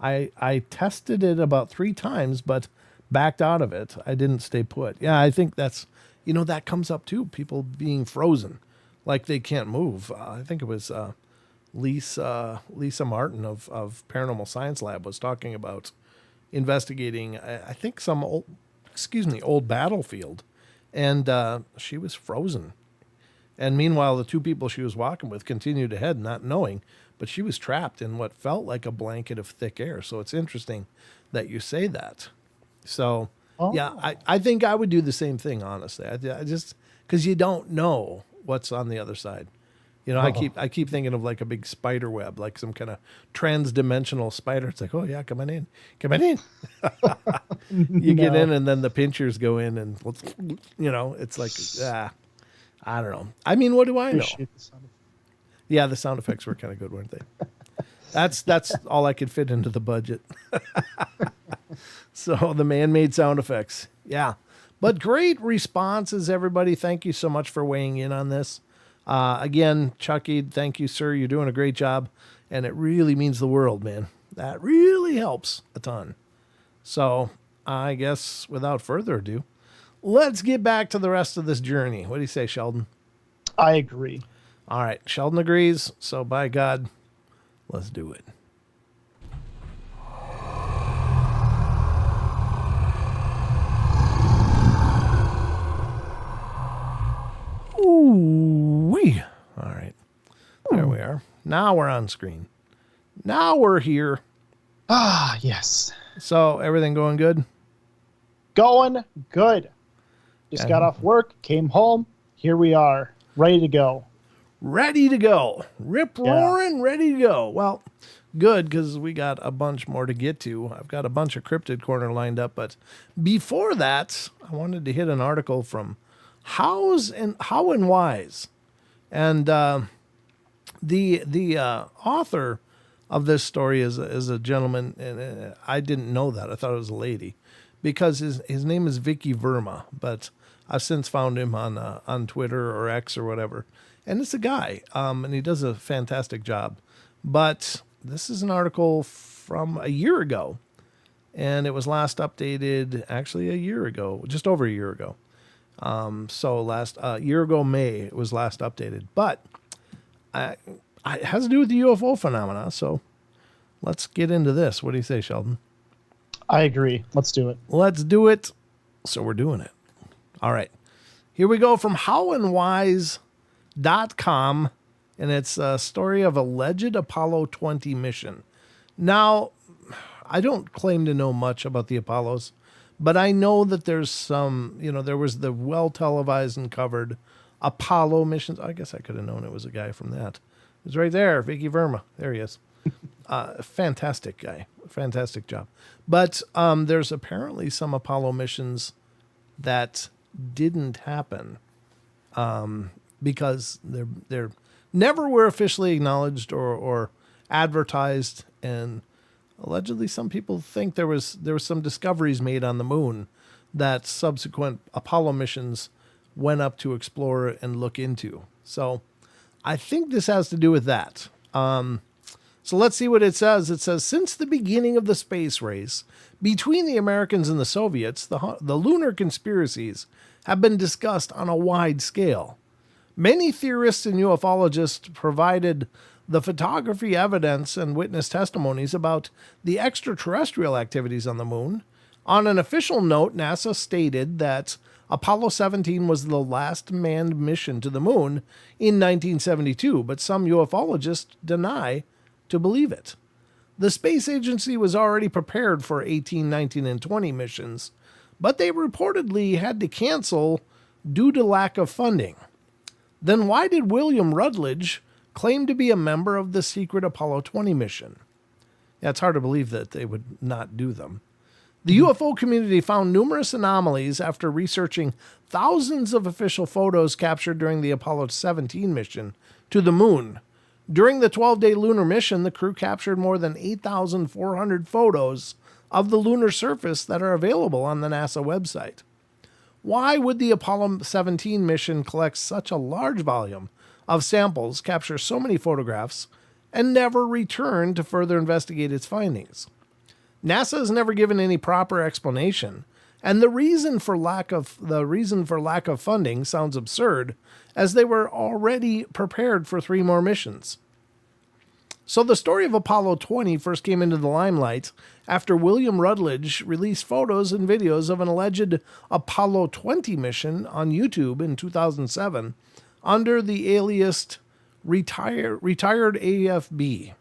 I tested it about 3 times, but backed out of it. I didn't stay put. Yeah, I think that's, that comes up too. People being frozen, like they can't move. I think it was Lisa Martin of Paranormal Science Lab was talking about investigating, I think some old battlefield, and she was frozen. And meanwhile, the 2 people she was walking with continued ahead, not knowing, but she was trapped in what felt like a blanket of thick air. So it's interesting that you say that. So, yeah, I think I would do the same thing, honestly. I just, because you don't know what's on the other side. I keep thinking of like a big spider web, like some kind of trans-dimensional spider. It's like, oh yeah, come on in. You get in, and then the pinchers go in, and it's like, I don't know. I mean, what do I know? Yeah, the sound effects were kind of good, weren't they? That's all I could fit into the budget. So the man-made sound effects, yeah. But great responses, everybody. Thank you so much for weighing in on this. Again, Chucky, thank you, sir. You're doing a great job, and it really means the world, man. That really helps a ton. So I guess without further ado, let's get back to the rest of this journey. What do you say, Sheldon? I agree. All right, Sheldon agrees. So by God, let's do it. Ooh-wee. All right. There we are. Now we're on screen. Now we're here. Ah, yes. So everything going good? Going good. Just got off work, came home. Here we are, ready to go. Ready to go. Rip roaring, ready to go. Well, good, because we got a bunch more to get to. I've got a bunch of Cryptid Corner lined up, but before that, I wanted to hit an article from How and Why's. And the author of this story is a gentleman, and I didn't know that. I thought it was a lady, because his name is Vicky Verma, but I've since found him on Twitter or X or whatever. And it's a guy, and he does a fantastic job. But this is an article from a year ago, and it was last updated actually a year ago, just over a year ago. So last year ago, May, it was last updated. But it has to do with the UFO phenomena, so let's get into this. What do you say, Sheldon? I agree. Let's do it. Let's do it. So we're doing it. All right. Here we go from howandwhys.com, and it's a story of alleged Apollo 20 mission. Now, I don't claim to know much about the Apollos, but I know that there's some, there was the well-televised and covered Apollo missions. I guess I could have known it was a guy from that. It's right there, Vicky Verma. There he is. Fantastic guy. Fantastic job. But there's apparently some Apollo missions that didn't happen because they're never were officially acknowledged or advertised, and allegedly some people think there was some discoveries made on the moon that subsequent Apollo missions went up to explore and look into. So I think this has to do with that. So let's see what it says. It says, since the beginning of the space race between the Americans and the Soviets, the lunar conspiracies have been discussed on a wide scale. Many theorists and ufologists provided the photography evidence and witness testimonies about the extraterrestrial activities on the moon. On an official note, NASA stated that Apollo 17 was the last manned mission to the moon in 1972, but some ufologists deny to believe it. The space agency was already prepared for 18, 19, and 20 missions, but they reportedly had to cancel due to lack of funding. Then why did William Rutledge claim to be a member of the secret Apollo 20 mission? Yeah, it's hard to believe that they would not do them. The UFO community found numerous anomalies after researching thousands of official photos captured during the Apollo 17 mission to the moon. During the 12-day lunar mission, the crew captured more than 8,400 photos of the lunar surface that are available on the NASA website. Why would the Apollo 17 mission collect such a large volume of samples, capture so many photographs, and never return to further investigate its findings? NASA has never given any proper explanation, and the reason for lack of funding sounds absurd, as they were already prepared for 3 more missions. So the story of Apollo 20 first came into the limelight after William Rutledge released photos and videos of an alleged Apollo 20 mission on YouTube in 2007 under the alias Retired AFB.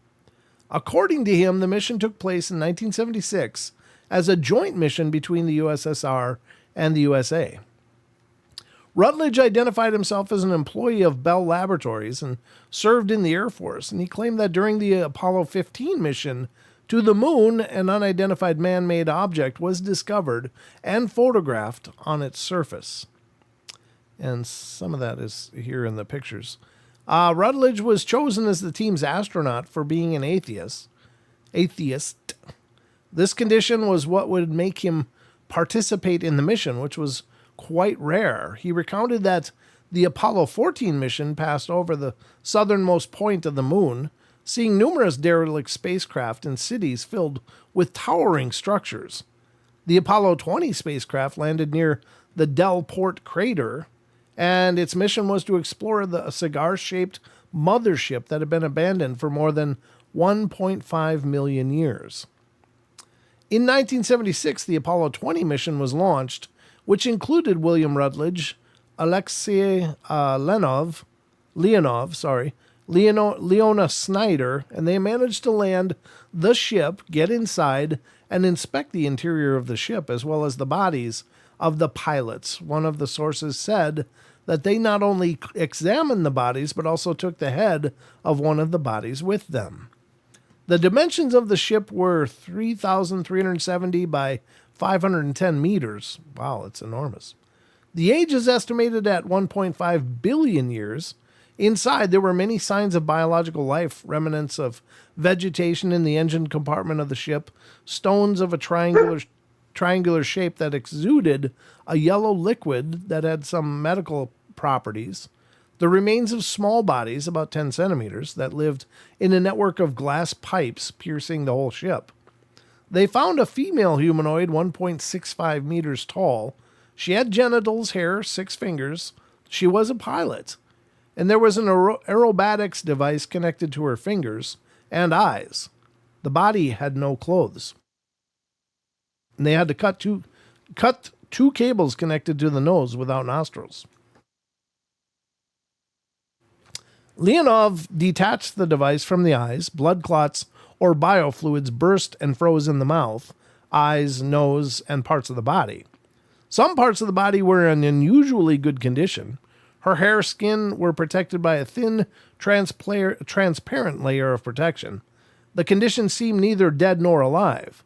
According to him, the mission took place in 1976 as a joint mission between the USSR and the USA. Rutledge identified himself as an employee of Bell Laboratories and served in the Air Force, and he claimed that during the Apollo 15 mission to the moon, an unidentified man-made object was discovered and photographed on its surface. And some of that is here in the pictures. Rutledge was chosen as the team's astronaut for being an atheist. This condition was what would make him participate in the mission, which was quite rare. He recounted that the Apollo 14 mission passed over the southernmost point of the moon, seeing numerous derelict spacecraft and cities filled with towering structures. The Apollo 20 spacecraft landed near the Delport crater, and its mission was to explore the cigar-shaped mothership that had been abandoned for more than 1.5 million years. In 1976, the Apollo 20 mission was launched, which included William Rutledge, Alexei Leonov, Leona Snyder, and they managed to land the ship, get inside, and inspect the interior of the ship, as well as the bodies of the pilots. One of the sources said that they not only examined the bodies, but also took the head of one of the bodies with them. The dimensions of the ship were 3,370 by 510 meters. Wow, it's enormous. The age is estimated at 1.5 billion years. Inside, there were many signs of biological life, remnants of vegetation in the engine compartment of the ship, stones of a triangular shape that exuded a yellow liquid that had some medical properties, the remains of small bodies, about 10 centimeters, that lived in a network of glass pipes piercing the whole ship. They found a female humanoid 1.65 meters tall. She had genitals, hair, 6 fingers. She was a pilot. And there was an aerobatics device connected to her fingers and eyes. The body had no clothes. And they had to cut two cables connected to the nose without nostrils. Leonov detached the device from the eyes. Blood clots or biofluids burst and froze in the mouth, eyes, nose, and parts of the body. Some parts of the body were in unusually good condition. Her hair, skin were protected by a thin, transparent layer of protection. The condition seemed neither dead nor alive.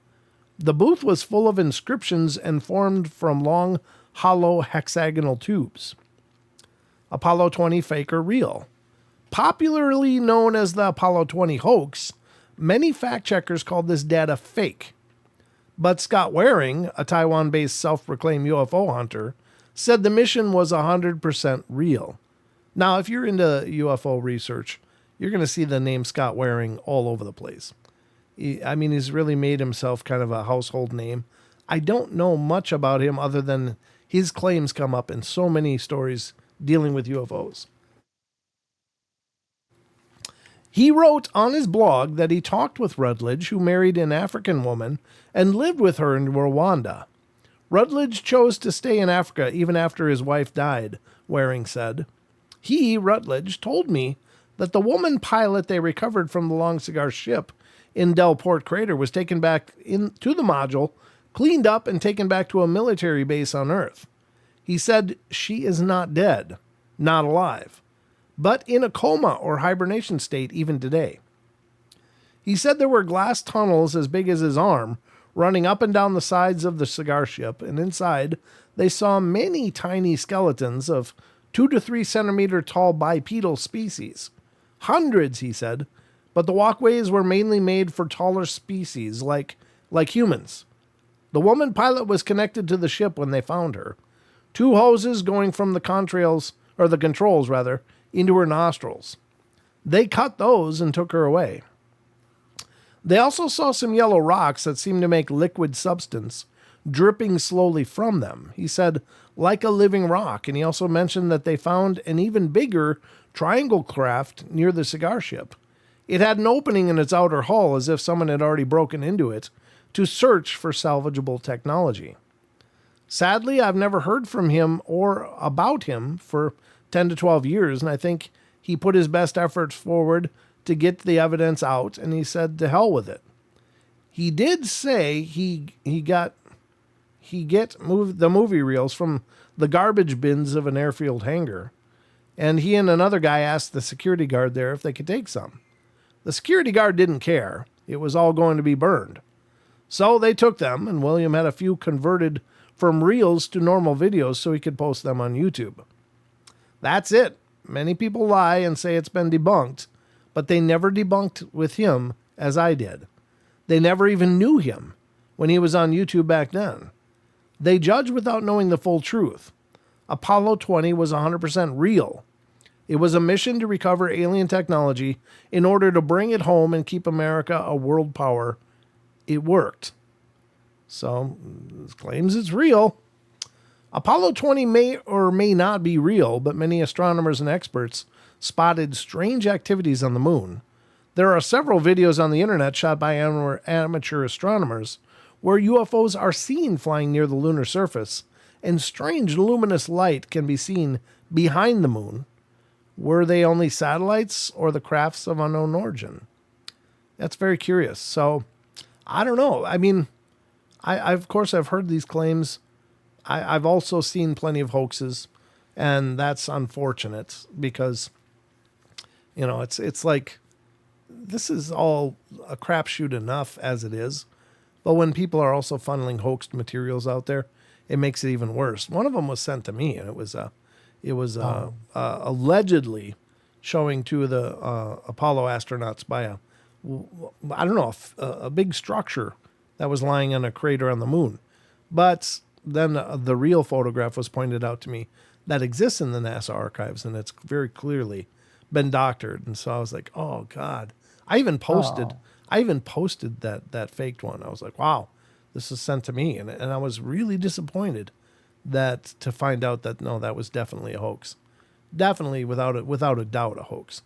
The booth was full of inscriptions and formed from long, hollow hexagonal tubes. Apollo 20 fake or real? Popularly known as the Apollo 20 hoax, many fact-checkers called this data fake. But Scott Waring, a Taiwan-based self-proclaimed UFO hunter, said the mission was 100% real. Now, if you're into UFO research, you're going to see the name Scott Waring all over the place. He's really made himself kind of a household name. I don't know much about him other than his claims come up in so many stories dealing with UFOs. He wrote on his blog that he talked with Rutledge, who married an African woman and lived with her in Rwanda. Rutledge chose to stay in Africa even after his wife died, Waring said. He, Rutledge, told me that the woman pilot they recovered from the Long Cigar ship in Delport Crater was taken back to the module, cleaned up, and taken back to a military base on Earth. He said she is not dead, not alive, but in a coma or hibernation state even today. He said there were glass tunnels as big as his arm running up and down the sides of the cigar ship, and inside they saw many tiny skeletons of 2 to 3 centimeter tall bipedal species. Hundreds, he said, but the walkways were mainly made for taller species like humans. The woman pilot was connected to the ship when they found her. 2 hoses going from the controls into her nostrils. They cut those and took her away. They also saw some yellow rocks that seemed to make liquid substance dripping slowly from them. He said, like a living rock, and he also mentioned that they found an even bigger triangle craft near the cigar ship. It had an opening in its outer hull as if someone had already broken into it to search for salvageable technology. Sadly, I've never heard from him or about him for 10 to 12 years, and I think he put his best efforts forward to get the evidence out, and he said to hell with it. He did say he get the movie reels from the garbage bins of an airfield hangar, and he and another guy asked the security guard there if they could take some. The security guard didn't care. It was all going to be burned. So they took them, and William had a few converted from reels to normal videos so he could post them on YouTube. That's it. Many people lie and say it's been debunked, but they never debunked with him as I did. They never even knew him when he was on YouTube back then. They judge without knowing the full truth. Apollo 20 was 100% real. It was a mission to recover alien technology in order to bring it home and keep America a world power. It worked. So, claims it's real. Apollo 20 may or may not be real, but many astronomers and experts spotted strange activities on the moon. There are several videos on the internet shot by amateur astronomers where UFOs are seen flying near the lunar surface, and strange luminous light can be seen behind the moon. Were they only satellites or the crafts of unknown origin? That's very curious. So, I don't know. I mean, I of course, I've heard these claims. I've also seen plenty of hoaxes, and that's unfortunate because, you know, it's like this is all a crapshoot enough as it is. But when people are also funneling hoaxed materials out there, it makes it even worse. One of them was sent to me, and it was allegedly showing 2 of the Apollo astronauts by a big structure that was lying in a crater on the moon. But then the real photograph was pointed out to me that exists in the NASA archives, and it's very clearly been doctored. And so I was like, oh God. I even posted that faked one. I was like, wow, this is sent to me. And I was really disappointed to find out that no, that was definitely a hoax. Definitely without a doubt a hoax.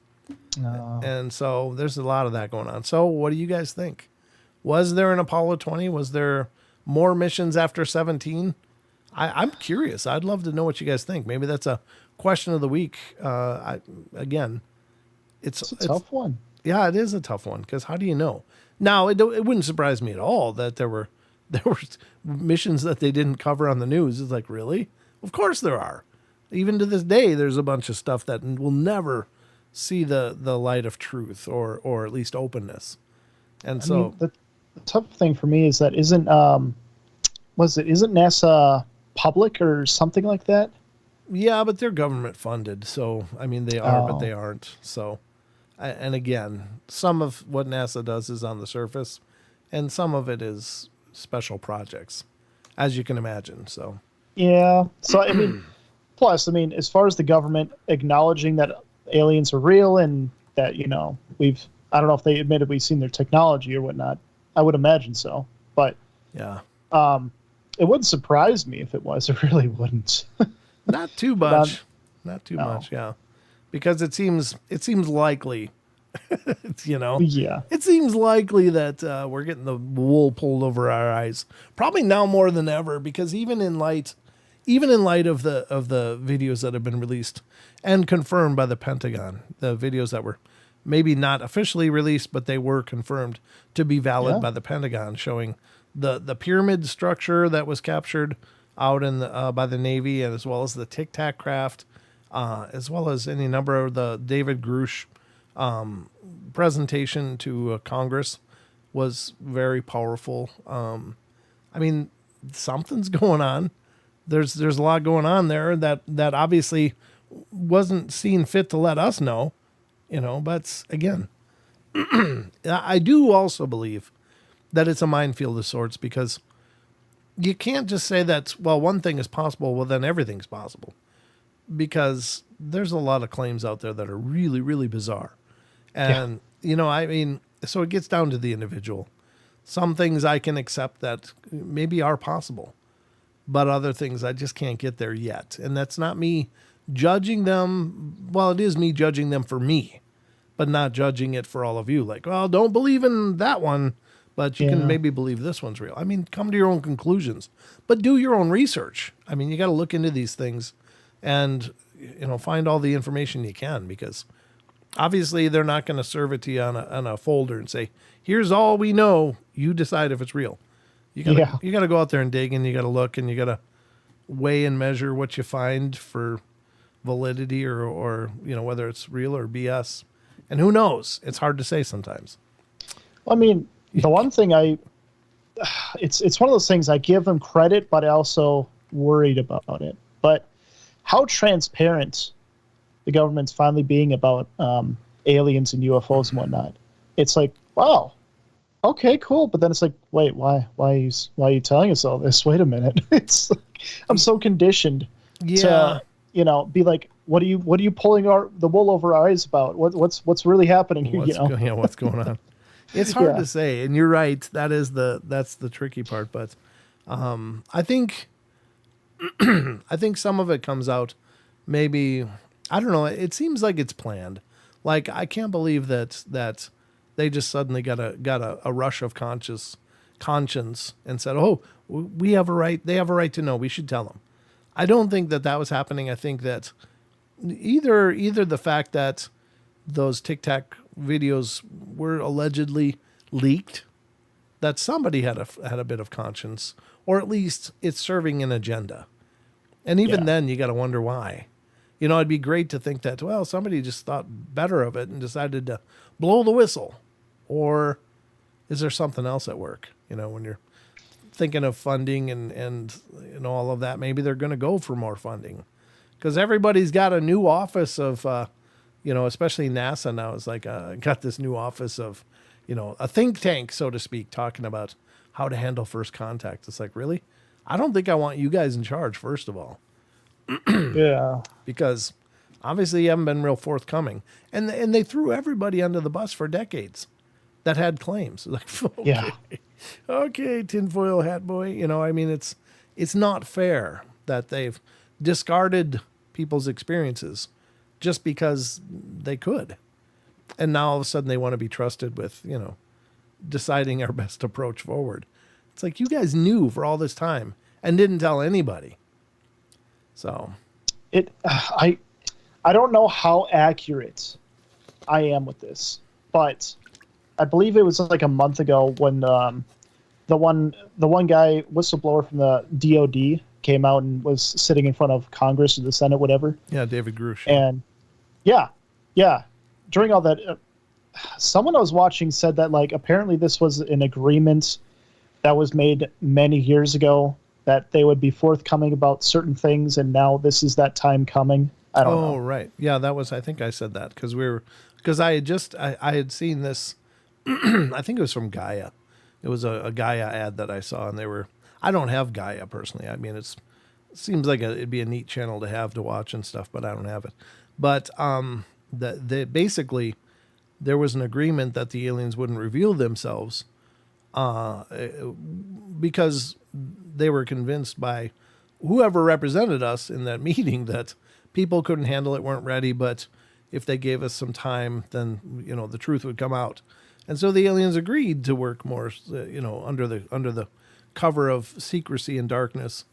No. And so there's a lot of that going on. So what do you guys think? Was there an Apollo 20? Was there more missions after 17? I'm curious. I'd love to know what you guys think. Maybe that's a question of the week. It's a tough one. Yeah, it is a tough one because how do you know? Now, it wouldn't surprise me at all that there were missions that they didn't cover on the news. It's like, really? Of course there are. Even to this day, there's a bunch of stuff that will never see the light of truth or at least openness. And the tough thing for me is that isn't NASA public or something like that? Yeah, but they're government funded. So, I mean, they are, but they aren't. So, and again, some of what NASA does is on the surface and some of it is special projects, as you can imagine. So, yeah. So, I mean, plus, I mean, as far as the government acknowledging that aliens are real and that, you know, I don't know if they admitted we've seen their technology or whatnot. I would imagine so, but yeah. It wouldn't surprise me if it was. It really wouldn't. Not too much. Not too much. Yeah, because it seems likely Yeah. It seems likely that we're getting the wool pulled over our eyes, probably now more than ever, because even in light of the videos that have been released and confirmed by the Pentagon, the videos that were maybe not officially released, but they were confirmed to be valid Yeah. by the Pentagon, showing the pyramid structure that was captured out in by the Navy, and as well as the Tic Tac craft, as well as any number of the David Grush presentation to Congress was very powerful. I mean, something's going on. There's a lot going on there that obviously wasn't seen fit to let us know, But again, I do also believe that it's a minefield of sorts, because you can't just say that, well, one thing is possible, well, then everything's possible, because there's a lot of claims out there that are really, really bizarre. And, so it gets down to the individual. Some things I can accept that maybe are possible, but other things I just can't get there yet. And that's not me judging them. Well, it is me judging them for me, but not judging it for all of you. Like, well, don't believe in that one, but you can maybe believe this one's real. I mean, come to your own conclusions, but do your own research. I mean, you got to look into these things and, find all the information you can, because obviously they're not going to serve it to you on a folder and say, here's all we know. You decide if it's real. You got to go out there and dig, and you got to look, and you got to weigh and measure what you find for validity or whether it's real or BS. And who knows? It's hard to say sometimes. I mean, the one thing it's one of those things I give them credit, but I also worried about it. But how transparent the government's finally being about aliens and UFOs and whatnot. It's like, wow, okay, cool. But then it's like, wait, why are you telling us all this? Wait a minute. It's like, I'm so conditioned to, be like, what are you pulling the wool over our eyes about? What's really happening here? What's going on? It's hard to say, and you're right. That's the tricky part. But I think some of it comes out. Maybe, I don't know. It seems like it's planned. Like, I can't believe that they just suddenly got a rush of conscience and said, "Oh, we have a right. They have a right to know. We should tell them." I don't think that was happening. I think that either the fact that those Tic Tac videos were allegedly leaked, that somebody had a bit of conscience, or at least it's serving an agenda. And even then, you got to wonder why. It'd be great to think that, well, somebody just thought better of it and decided to blow the whistle. Or is there something else at work? When you're thinking of funding and all of that, maybe they're going to go for more funding, because everybody's got a new office of, especially NASA now is like, got this new office of, a think tank, so to speak, talking about how to handle first contact. It's like, really? I don't think I want you guys in charge, first of all. Yeah. Because obviously you haven't been real forthcoming. And they threw everybody under the bus for decades that had claims. Like, okay, tinfoil hat boy. It's not fair that they've discarded people's experiences just because they could. And now all of a sudden they want to be trusted with, deciding our best approach forward. It's like, you guys knew for all this time and didn't tell anybody. So I don't know how accurate I am with this, but I believe it was like a month ago when the one guy, whistleblower from the DOD, came out and was sitting in front of Congress or the Senate, whatever. Yeah, David Grush. And during all that, someone I was watching said that, like, apparently this was an agreement that was made many years ago, that they would be forthcoming about certain things, and now this is that time coming. I don't know. Oh, right. Yeah, I think I said that because I had seen this. I think it was from Gaia. It was a Gaia ad that I saw, and I don't have Gaia personally. I mean, it seems like it'd be a neat channel to have to watch and stuff, but I don't have it. But basically there was an agreement that the aliens wouldn't reveal themselves because they were convinced by whoever represented us in that meeting that people couldn't handle it, weren't ready. But if they gave us some time, then, the truth would come out. And so the aliens agreed to work more, under the cover of secrecy and darkness,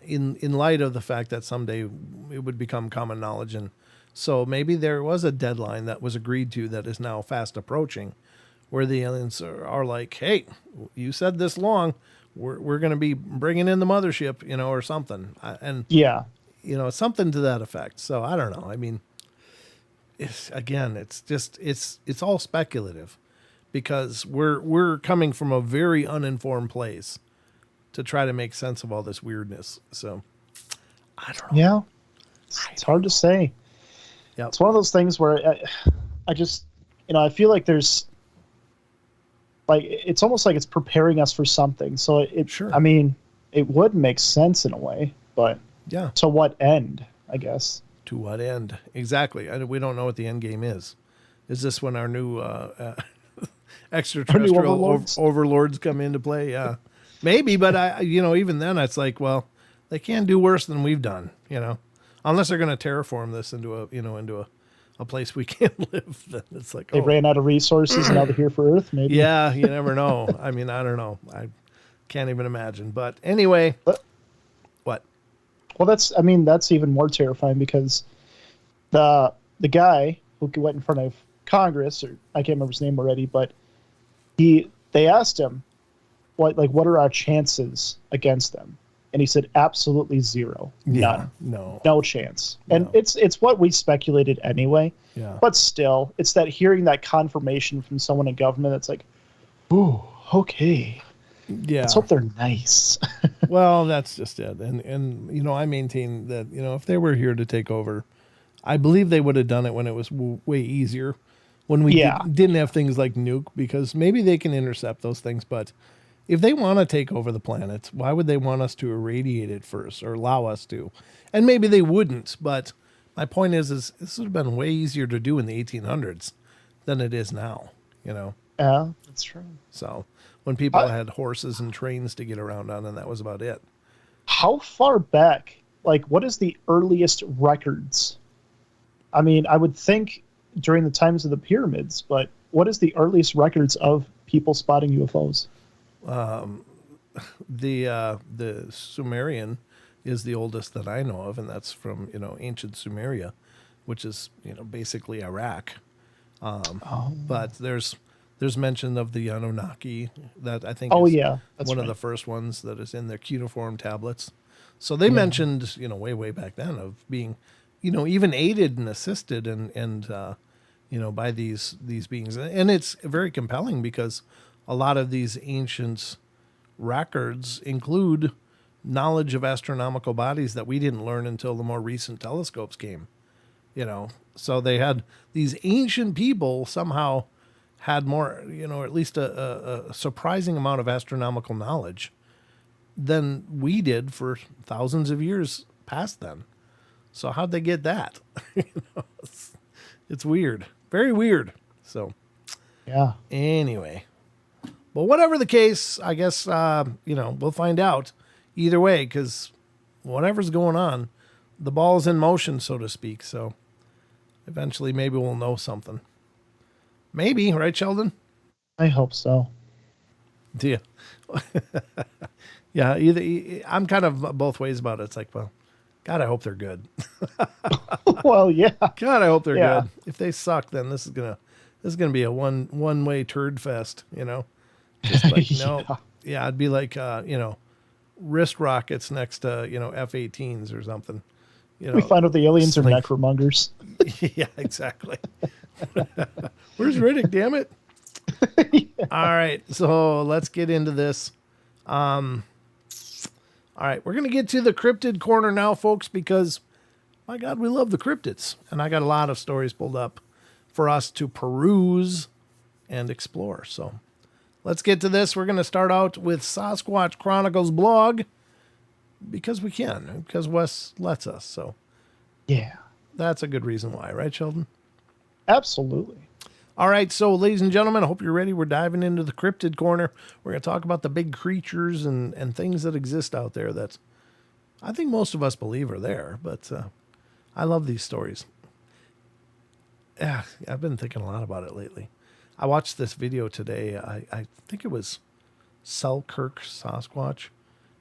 in light of the fact that someday it would become common knowledge. And so maybe there was a deadline that was agreed to that is now fast approaching, where the aliens are like, hey, you said this long, we're going to be bringing in the mothership, or something. Something to that effect. So I don't know. I mean, it's all speculative, because we're coming from a very uninformed place to try to make sense of all this weirdness. So I don't know. Yeah, it's hard to say. Yep. It's one of those things where I just, I feel like there's, like, it's almost like it's preparing us for something. So Sure. I mean, it would make sense in a way, but yeah, to what end, I guess? To what end? Exactly. We don't know what the end game is. Is this when our new extraterrestrial overlords come into play? Yeah, maybe. But even then, it's like, well, they can't do worse than we've done. Unless they're going to terraform this into a place we can't live. Then it's like they ran out of resources. Now they're here for Earth. Maybe. Yeah, you never know. I mean, I don't know. I can't even imagine. But anyway, what? Well, that's even more terrifying, because the guy who went in front of Congress, or I can't remember his name already, but they asked him what are our chances against them, and he said absolutely zero. Yeah, none. No chance. And it's what we speculated anyway. Yeah. But still, it's that hearing that confirmation from someone in government that's like, ooh, okay. Yeah. Let's hope they're nice. Well, that's just it. And I maintain that, if they were here to take over, I believe they would have done it when it was way easier, when we didn't have things like nuke, because maybe they can intercept those things. But if they want to take over the planet, why would they want us to irradiate it first, or allow us to? And maybe they wouldn't. But my point is this would have been way easier to do in the 1800s than it is now, Yeah, that's true. So when people had horses and trains to get around on, and that was about it. How far back, what is the earliest records? I mean, I would think during the times of the pyramids, but what is the earliest records of people spotting UFOs? The Sumerian is the oldest that I know of, and that's from, ancient Sumeria, which is, basically Iraq. But there's mention of the Anunnaki that I think is one of the first ones that is in their cuneiform tablets. So they mentioned, way back then, of being, even aided and assisted and by these beings. And it's very compelling, because a lot of these ancient records include knowledge of astronomical bodies that we didn't learn until the more recent telescopes came. So they had these ancient people somehow had more, at least a surprising amount of astronomical knowledge than we did for thousands of years past then. So how'd they get that? It's weird, very weird. So yeah. Anyway, but whatever the case, I guess we'll find out either way, because whatever's going on, the ball's in motion, so to speak. So eventually, maybe we'll know something. Maybe, right, Sheldon? I hope so. Yeah. Yeah, either I'm kind of both ways about it. It's like, well, God, I hope they're good. Well, yeah. God, I hope they're good. If they suck, then this is gonna be a one-way turd fest, Just like, no. Yeah, it'd be like wrist rockets next to, F-18s or something. We find out the aliens are necromongers. Yeah, exactly. Where's Riddick, damn it? Yeah. All right, so let's get into this. All right, we're going to get to the cryptid corner now, folks, because, my God, we love the cryptids. And I got a lot of stories pulled up for us to peruse and explore. So let's get to this. We're going to start out with Sasquatch Chronicles blog, because we can, because Wes lets us. So yeah, that's a good reason why, right, Sheldon? Absolutely. All right, so ladies and gentlemen, I hope you're ready. We're diving into the cryptid corner. We're going to talk about the big creatures and things that exist out there that I think most of us believe are there, but I love these stories. Yeah, I've been thinking a lot about it lately. I watched this video today. I think it was Selkirk Sasquatch,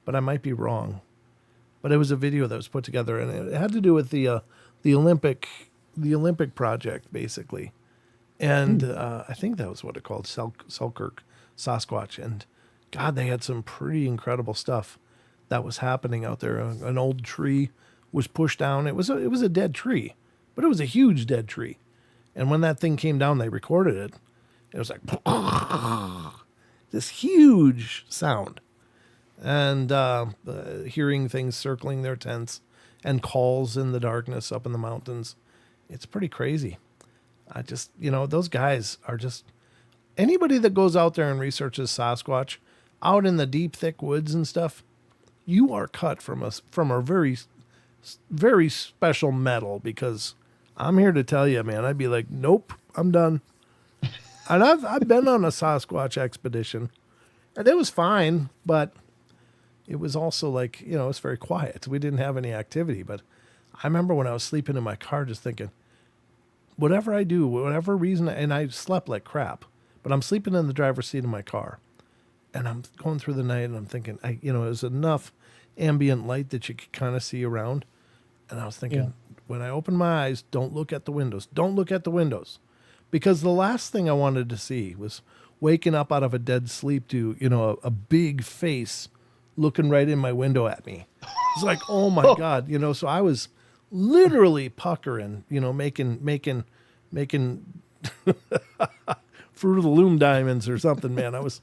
but I might be wrong. But it was a video that was put together, and it had to do with the Olympic project, basically. And I think that was what it called, Selkirk Sasquatch. And God, they had some pretty incredible stuff that was happening out there. An old tree was pushed down. It was a dead tree, but it was a huge dead tree. And when that thing came down, they recorded it. It was like this huge sound, and hearing things circling their tents and calls in the darkness up in the mountains. It's pretty crazy. I just, those guys are just, anybody that goes out there and researches Sasquatch out in the deep, thick woods and stuff, you are cut from a very, very special metal, because I'm here to tell you, man, I'd be like, nope, I'm done. And I've been on a Sasquatch expedition, and it was fine, but it was also like, it was very quiet. We didn't have any activity, but I remember when I was sleeping in my car just thinking, whatever I do, whatever reason, and I slept like crap, but I'm sleeping in the driver's seat of my car, and I'm going through the night, and I'm thinking, it was enough ambient light that you could kind of see around. And I was thinking, when I open my eyes, don't look at the windows. Don't look at the windows. Because the last thing I wanted to see was waking up out of a dead sleep to, a big face looking right in my window at me. It's like, oh my God, so I was literally puckering, making Fruit of the Loom diamonds or something, man. I was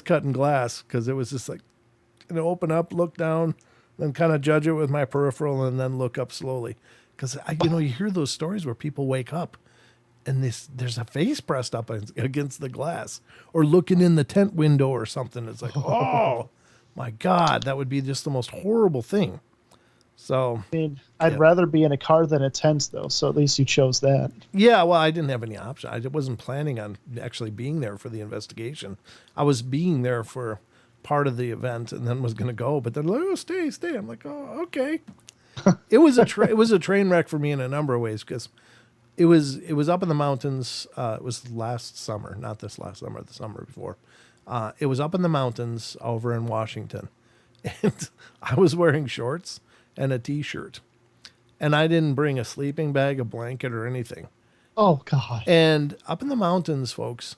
cutting glass, because it was just like, open up, look down, then kind of judge it with my peripheral, and then look up slowly. Because, you hear those stories where people wake up and there's a face pressed up against the glass, or looking in the tent window or something. It's like, oh my God, that would be just the most horrible thing. So, I'd rather be in a car than a tent, though. So at least you chose that. Yeah, well, I didn't have any option. I wasn't planning on actually being there for the investigation. I was being there for part of the event, and then was going to go. But they're like, "Oh, stay." I'm like, "Oh, okay." It was a train wreck for me in a number of ways, because it was up in the mountains. It was last summer, not this last summer, the summer before. It was up in the mountains over in Washington, and I was wearing shorts and a t-shirt, and I didn't bring a sleeping bag, a blanket, or anything. Oh God! And up in the mountains, folks,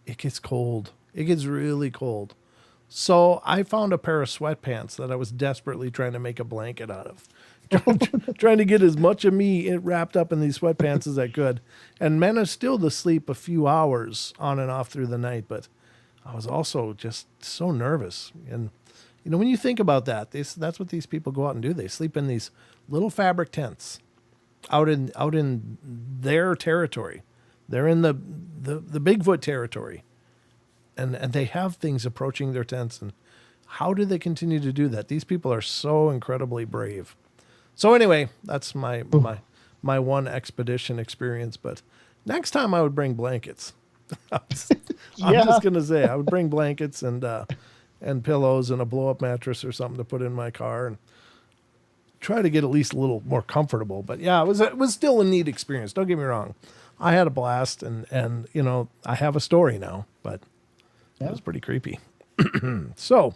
it gets cold. It gets really cold. So I found a pair of sweatpants that I was desperately trying to make a blanket out of. Trying to get as much of me wrapped up in these sweatpants as I could, and managed still to sleep a few hours on and off through the night. But I was also just so nervous. And, when you think about that, that's what these people go out and do. They sleep in these little fabric tents out in their territory. They're in the Bigfoot territory. And they have things approaching their tents. And how do they continue to do that? These people are so incredibly brave. So anyway, that's my one expedition experience. But next time I would bring blankets. I'm just going to say I would bring blankets and pillows and a blow-up mattress or something to put in my car, and try to get at least a little more comfortable. But yeah, it was still a neat experience. Don't get me wrong. I had a blast, and I have a story now, but it was pretty creepy. So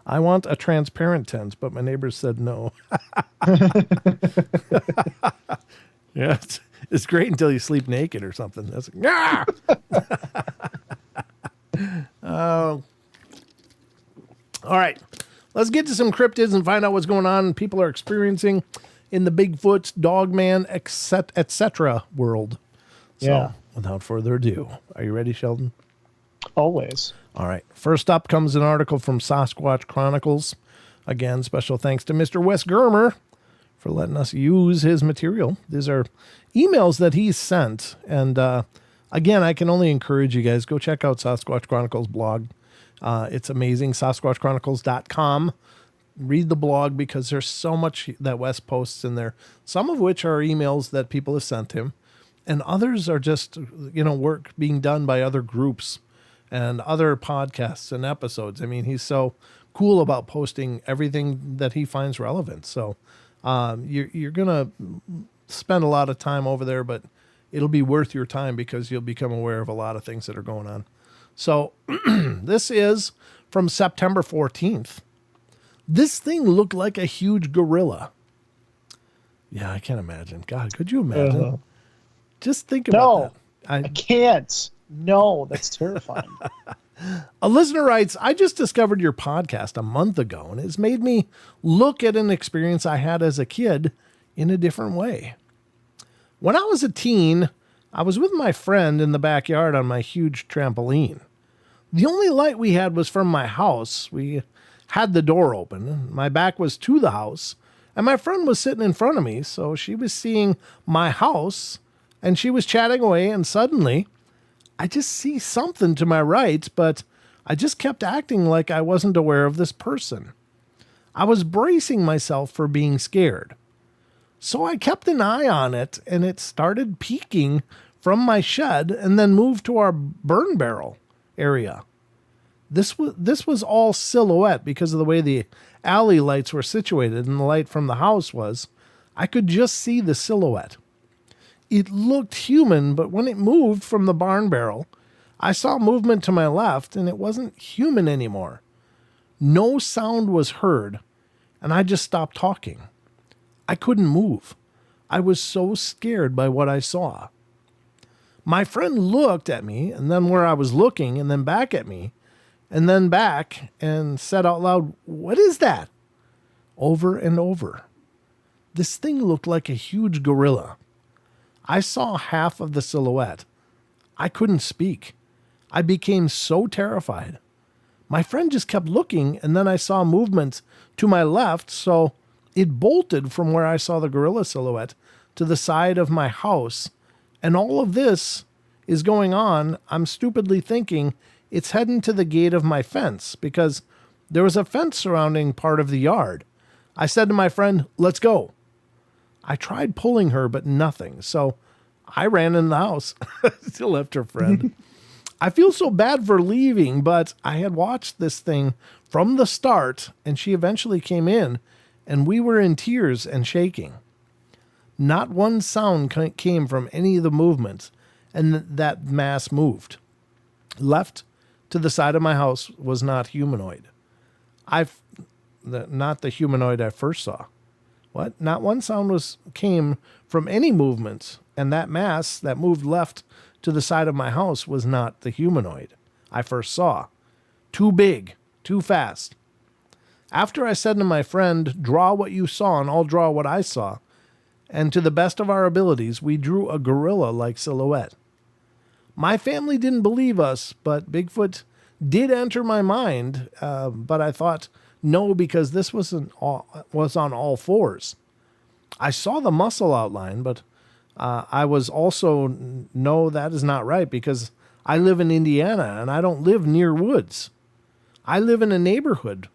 I want a transparent tent, but my neighbors said no. Yeah, it's great until you sleep naked or something. That's all right. Let's get to some cryptids and find out what's going on people are experiencing in the Bigfoot, Dogman, etc. world. So, without further ado, are you ready, Sheldon? Always. All right. First up comes an article from Sasquatch Chronicles. Again, special thanks to Mr. Wes Germer for letting us use his material. These are emails that he's sent. And again, I can only encourage you guys, go check out Sasquatch Chronicles blog. It's amazing, sasquatchchronicles.com. Read the blog, because there's so much that Wes posts in there, some of which are emails that people have sent him, and others are just, work being done by other groups and other podcasts and episodes. I mean, he's so cool about posting everything that he finds relevant. So you're going to spend a lot of time over there, but it'll be worth your time because you'll become aware of a lot of things that are going on. So this is from September 14th. This thing looked like a huge gorilla. Yeah, I can't imagine. God, could you imagine? Just think about that. I can't. No, that's terrifying. A listener writes, I just discovered your podcast a month ago, and it's made me look at an experience I had as a kid in a different way. When I was a teen, I was with my friend in the backyard on my huge trampoline. The only light we had was from my house. We had the door open. My back was to the house, and my friend was sitting in front of me, so she was seeing my house, and she was chatting away, and suddenly I just see something to my right, but I just kept acting like I wasn't aware of this person. I was bracing myself for being scared. So I kept an eye on it, and it started peeking from my shed and then moved to our burn barrel area. This was all silhouette because of the way the alley lights were situated and the light from the house was. I could just see the silhouette. It looked human, but when it moved from the barn barrel, I saw movement to my left, and it wasn't human anymore. No sound was heard, and I just stopped talking. I couldn't move. I was so scared by what I saw. My friend looked at me, and then where I was looking, and then back at me, and then back, and said out loud, "What is that?" Over and over. This thing looked like a huge gorilla. I saw half of the silhouette. I couldn't speak. I became so terrified. My friend just kept looking, and then I saw movement to my left, so it bolted from where I saw the gorilla silhouette to the side of my house. And all of this is going on. I'm stupidly thinking it's heading to the gate of my fence because there was a fence surrounding part of the yard. I said to my friend, "Let's go." I tried pulling her, but nothing. So I ran in the house. Still left her friend. I feel so bad for leaving, but I had watched this thing from the start, and she eventually came in, and we were in tears and shaking. Not one sound came from any of the movements, and that mass moved. Left to the side of my house was not humanoid. Not the humanoid I first saw. What? Not one sound came from any movement, and that mass that moved left to the side of my house was not the humanoid I first saw. Too big, too fast. After I said to my friend, "Draw what you saw and I'll draw what I saw," and to the best of our abilities, we drew a gorilla-like silhouette. My family didn't believe us, but Bigfoot did enter my mind, but I thought no, because this was on all fours. I saw the muscle outline, but I was also, no, that is not right, because I live in Indiana and I don't live near woods. I live in a neighborhood.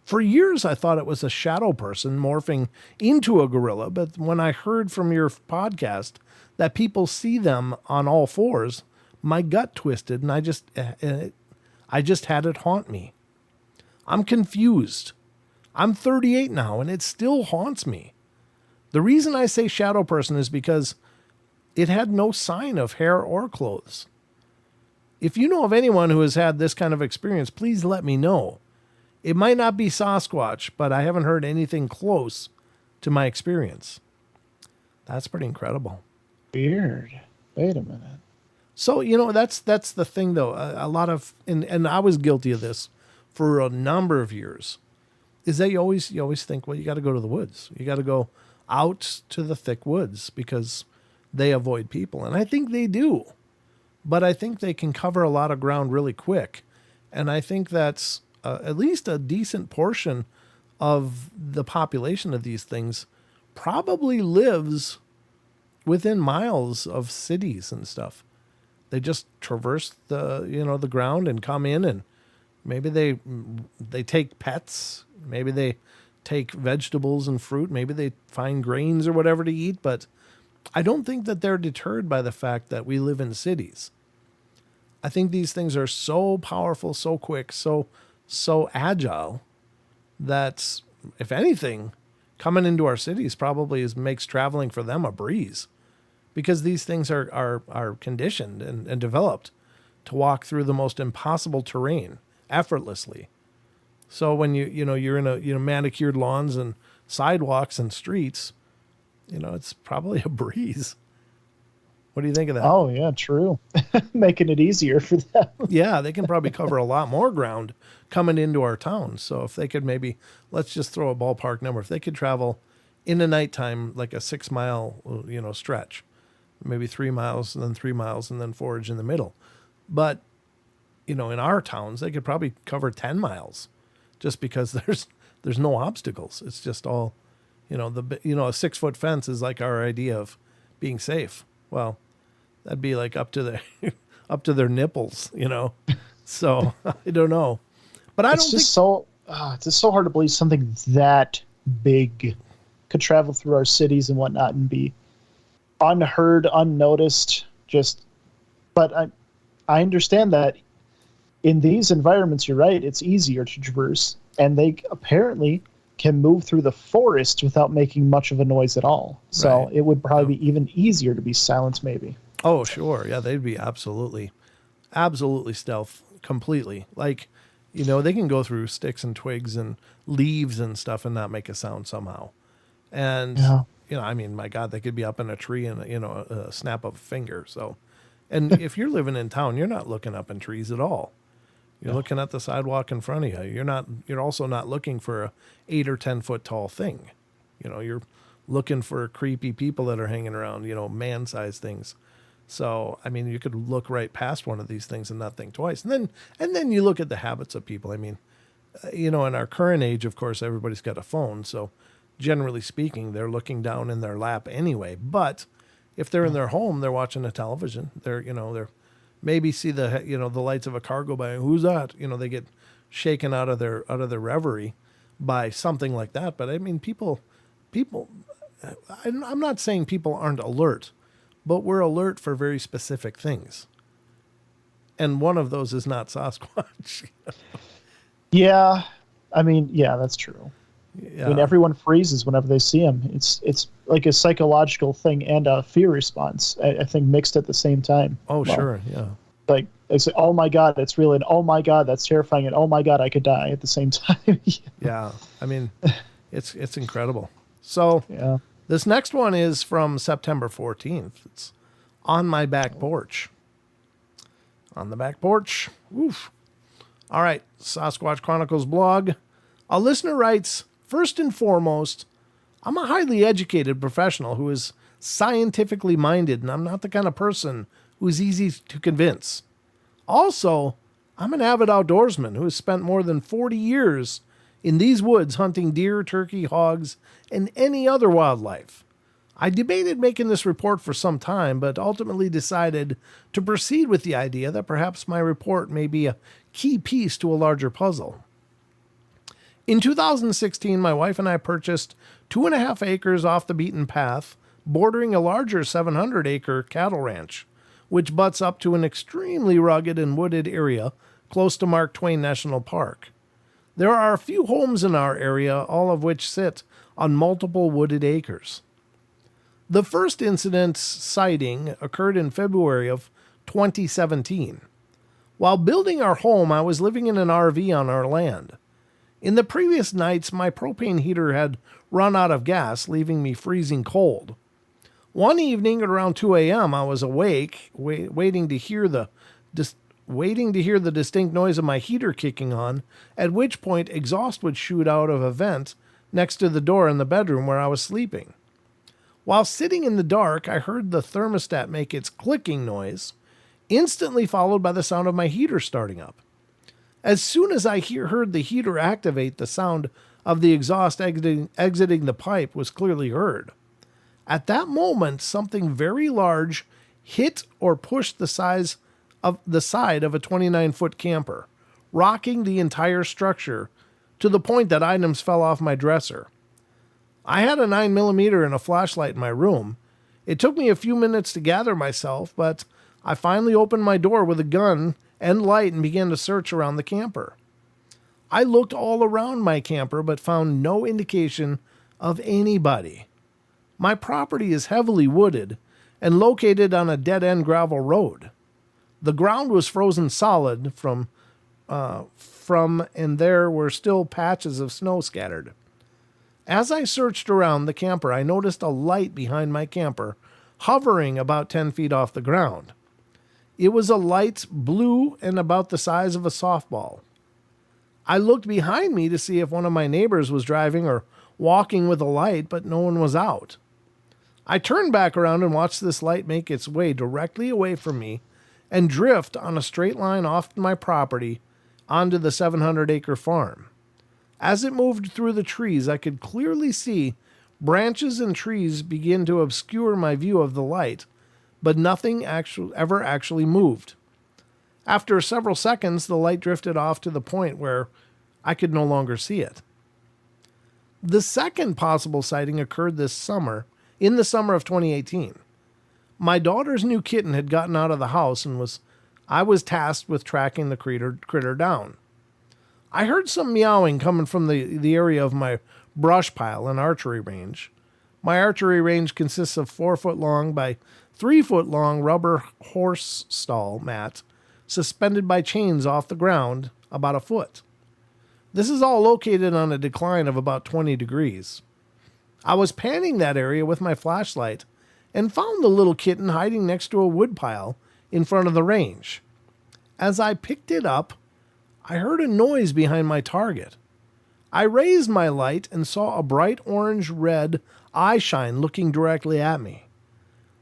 For years, I thought it was a shadow person morphing into a gorilla, but when I heard from your podcast that people see them on all fours, my gut twisted, and I just had it haunt me. I'm confused. I'm 38 now, and it still haunts me. The reason I say shadow person is because it had no sign of hair or clothes. If you know of anyone who has had this kind of experience, please let me know. It might not be Sasquatch, but I haven't heard anything close to my experience. That's pretty incredible. Weird. Wait a minute. So, that's the thing, though. A lot of, and I was guilty of this for a number of years, is that you always think, well, you got to go to the woods. You got to go out to the thick woods because they avoid people. And I think they do. But I think they can cover a lot of ground really quick. And I think that's at least a decent portion of the population of these things probably lives within miles of cities and stuff. They just traverse the ground and come in, and maybe they take pets. Maybe they take vegetables and fruit. Maybe they find grains or whatever to eat. But I don't think that they're deterred by the fact that we live in cities. I think these things are so powerful, so quick, so agile that, if anything, coming into our cities probably makes traveling for them a breeze, because these things are conditioned and developed to walk through the most impossible terrain effortlessly. So when you're in manicured lawns and sidewalks and streets, it's probably a breeze. What do you think of that? Oh yeah, true. Making it easier for them. Yeah, they can probably cover a lot more ground coming into our town. So if they could maybe, let's just throw a ballpark number, if they could travel in the nighttime like a 6 mile, stretch, maybe 3 miles and then 3 miles and then forage in the middle. But, in our towns, they could probably cover 10 miles just because there's no obstacles. It's just all, a 6-foot fence is like our idea of being safe. Well, that'd be like up to their nipples, So I don't know, but it's just so hard to believe something that big could travel through our cities and whatnot and be unheard, unnoticed. But I understand that in these environments, you're right, it's easier to traverse, and they apparently can move through the forest without making much of a noise at all. So It would probably be even easier to be silenced, maybe. Oh, sure. Yeah, they'd be absolutely stealth completely. Like, they can go through sticks and twigs and leaves and stuff and not make a sound somehow. And, my God, they could be up in a tree in, a snap of a finger. So, and if you're living in town, you're not looking up in trees at all. You're looking at the sidewalk in front of you. You're also not looking for a 8 or 10 foot tall thing. You're looking for creepy people that are hanging around, man-sized things. So, you could look right past one of these things and not think twice. And then you look at the habits of people. In our current age, of course, everybody's got a phone. So generally speaking, they're looking down in their lap anyway. But if they're in their home, they're watching a television. They're maybe see the lights of a car go by. Who's that? They get shaken out of their reverie by something like that. But people, I'm not saying people aren't alert, but we're alert for very specific things. And one of those is not Sasquatch. Yeah. That's true. Yeah. Everyone freezes whenever they see him. It's like a psychological thing and a fear response, I think, mixed at the same time. Oh, sure. Yeah. Like, it's, oh my God, that's real. And oh my God, that's terrifying. And oh my God, I could die at the same time. Yeah. It's incredible. So yeah. This next one is from September 14th. It's on my back porch. On the back porch. Oof. All right. Sasquatch Chronicles blog. A listener writes, first and foremost, I'm a highly educated professional who is scientifically minded, and I'm not the kind of person who's easy to convince. Also, I'm an avid outdoorsman who has spent more than 40 years in these woods hunting deer, turkey, hogs, and any other wildlife. I debated making this report for some time, but ultimately decided to proceed with the idea that perhaps my report may be a key piece to a larger puzzle. In 2016, my wife and I purchased 2.5 acres off the beaten path, bordering a larger 700-acre cattle ranch, which butts up to an extremely rugged and wooded area close to Mark Twain National Park. There are a few homes in our area, all of which sit on multiple wooded acres. The first incident sighting occurred in February of 2017. While building our home, I was living in an RV on our land. In the previous nights, my propane heater had run out of gas, leaving me freezing cold. One evening at around 2 a.m., I was awake, waiting to hear the distinct noise of my heater kicking on, at which point exhaust would shoot out of a vent next to the door in the bedroom where I was sleeping. While sitting in the dark, I heard the thermostat make its clicking noise, instantly followed by the sound of my heater starting up. As soon as I heard the heater activate, the sound of the exhaust exiting the pipe was clearly heard. At that moment, something very large hit or pushed the side of a 29-foot camper, rocking the entire structure to the point that items fell off my dresser. I had a 9mm and a flashlight in my room. It took me a few minutes to gather myself, but I finally opened my door with a gun and light and began to search around the camper. I looked all around my camper but found no indication of anybody. My property is heavily wooded, and located on a dead-end gravel road. The ground was frozen solid from and there were still patches of snow scattered. As I searched around the camper, I noticed a light behind my camper, hovering about 10 feet off the ground. It was a light blue and about the size of a softball. I looked behind me to see if one of my neighbors was driving or walking with a light, but no one was out. I turned back around and watched this light make its way directly away from me and drift on a straight line off my property onto the 700-acre farm. As it moved through the trees, I could clearly see branches and trees begin to obscure my view of the light, but nothing ever actually moved. After several seconds, the light drifted off to the point where I could no longer see it. The second possible sighting occurred this summer, in the summer of 2018. My daughter's new kitten had gotten out of the house and I was tasked with tracking the critter down. I heard some meowing coming from the area of my brush pile and archery range. My archery range consists of 4-foot long by 3-foot long rubber horse stall mat suspended by chains off the ground about a foot. This is all located on a decline of about 20 degrees. I was panning that area with my flashlight and found the little kitten hiding next to a wood pile in front of the range. As I picked it up, I heard a noise behind my target. I raised my light and saw a bright orange-red eye shine looking directly at me.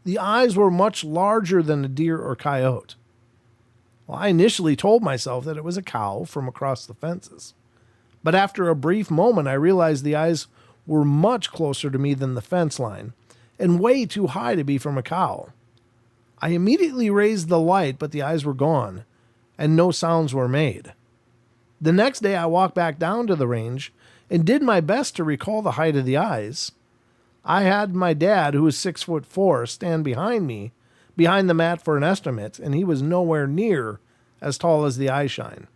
The eyes were much larger than a deer or coyote. Well, I initially told myself that it was a cow from across the fences. But after a brief moment, I realized the eyes were much closer to me than the fence line, and way too high to be from a cow. I immediately raised the light, but the eyes were gone, and no sounds were made. The next day, I walked back down to the range and did my best to recall the height of the eyes. I had my dad, who was 6'4", stand behind me, behind the mat for an estimate, and he was nowhere near as tall as the eye shine.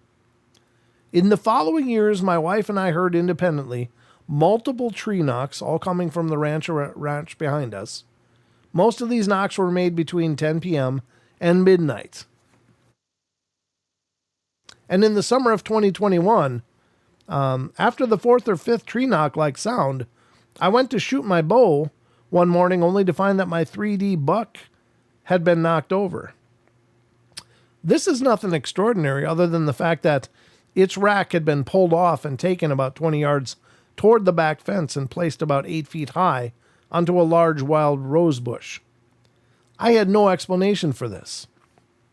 In the following years, my wife and I heard independently multiple tree knocks, all coming from the ranch behind us. Most of these knocks were made between 10 p.m. and midnight. And in the summer of 2021, after the fourth or fifth tree knock-like sound, I went to shoot my bow one morning only to find that my 3D buck had been knocked over. This is nothing extraordinary other than the fact that its rack had been pulled off and taken about 20 yards toward the back fence and placed about 8 feet high onto a large wild rose bush. I had no explanation for this.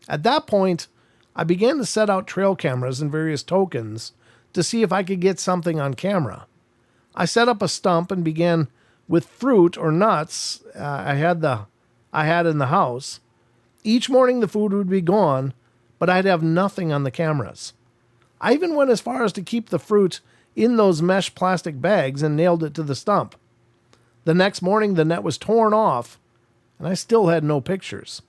At that point, I began to set out trail cameras and various tokens to see if I could get something on camera. I set up a stump and began with fruit or nuts I had in the house. Each morning the food would be gone, but I'd have nothing on the cameras. I even went as far as to keep the fruit in those mesh plastic bags and nailed it to the stump. The next morning the net was torn off, and I still had no pictures.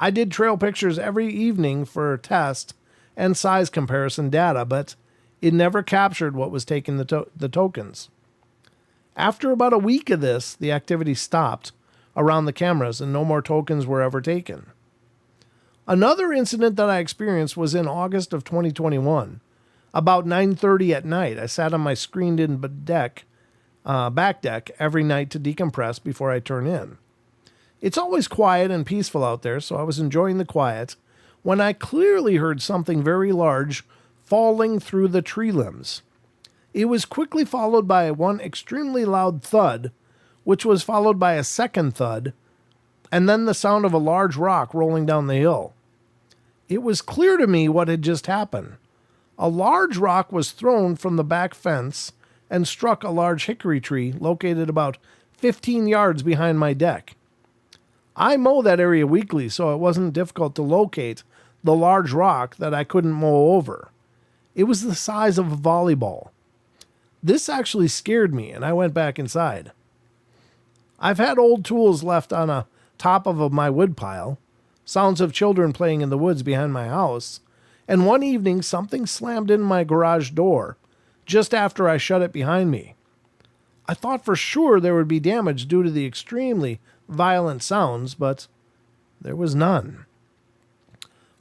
I did trail pictures every evening for test and size comparison data, but it never captured what was taking the tokens. After about a week of this, the activity stopped around the cameras and no more tokens were ever taken. Another incident that I experienced was in August of 2021. About 9:30 at night, I sat on my screened-in back deck every night to decompress before I turn in. It's always quiet and peaceful out there, so I was enjoying the quiet when I clearly heard something very large falling through the tree limbs. It was quickly followed by one extremely loud thud, which was followed by a second thud, and then the sound of a large rock rolling down the hill. It was clear to me what had just happened. A large rock was thrown from the back fence and struck a large hickory tree located about 15 yards behind my deck. I mow that area weekly, so it wasn't difficult to locate the large rock that I couldn't mow over. It was the size of a volleyball. This actually scared me, and I went back inside. I've had old tools left on a top of my wood pile, sounds of children playing in the woods behind my house, and one evening something slammed in my garage door just after I shut it behind me. I thought for sure there would be damage due to the extremely violent sounds, but there was none.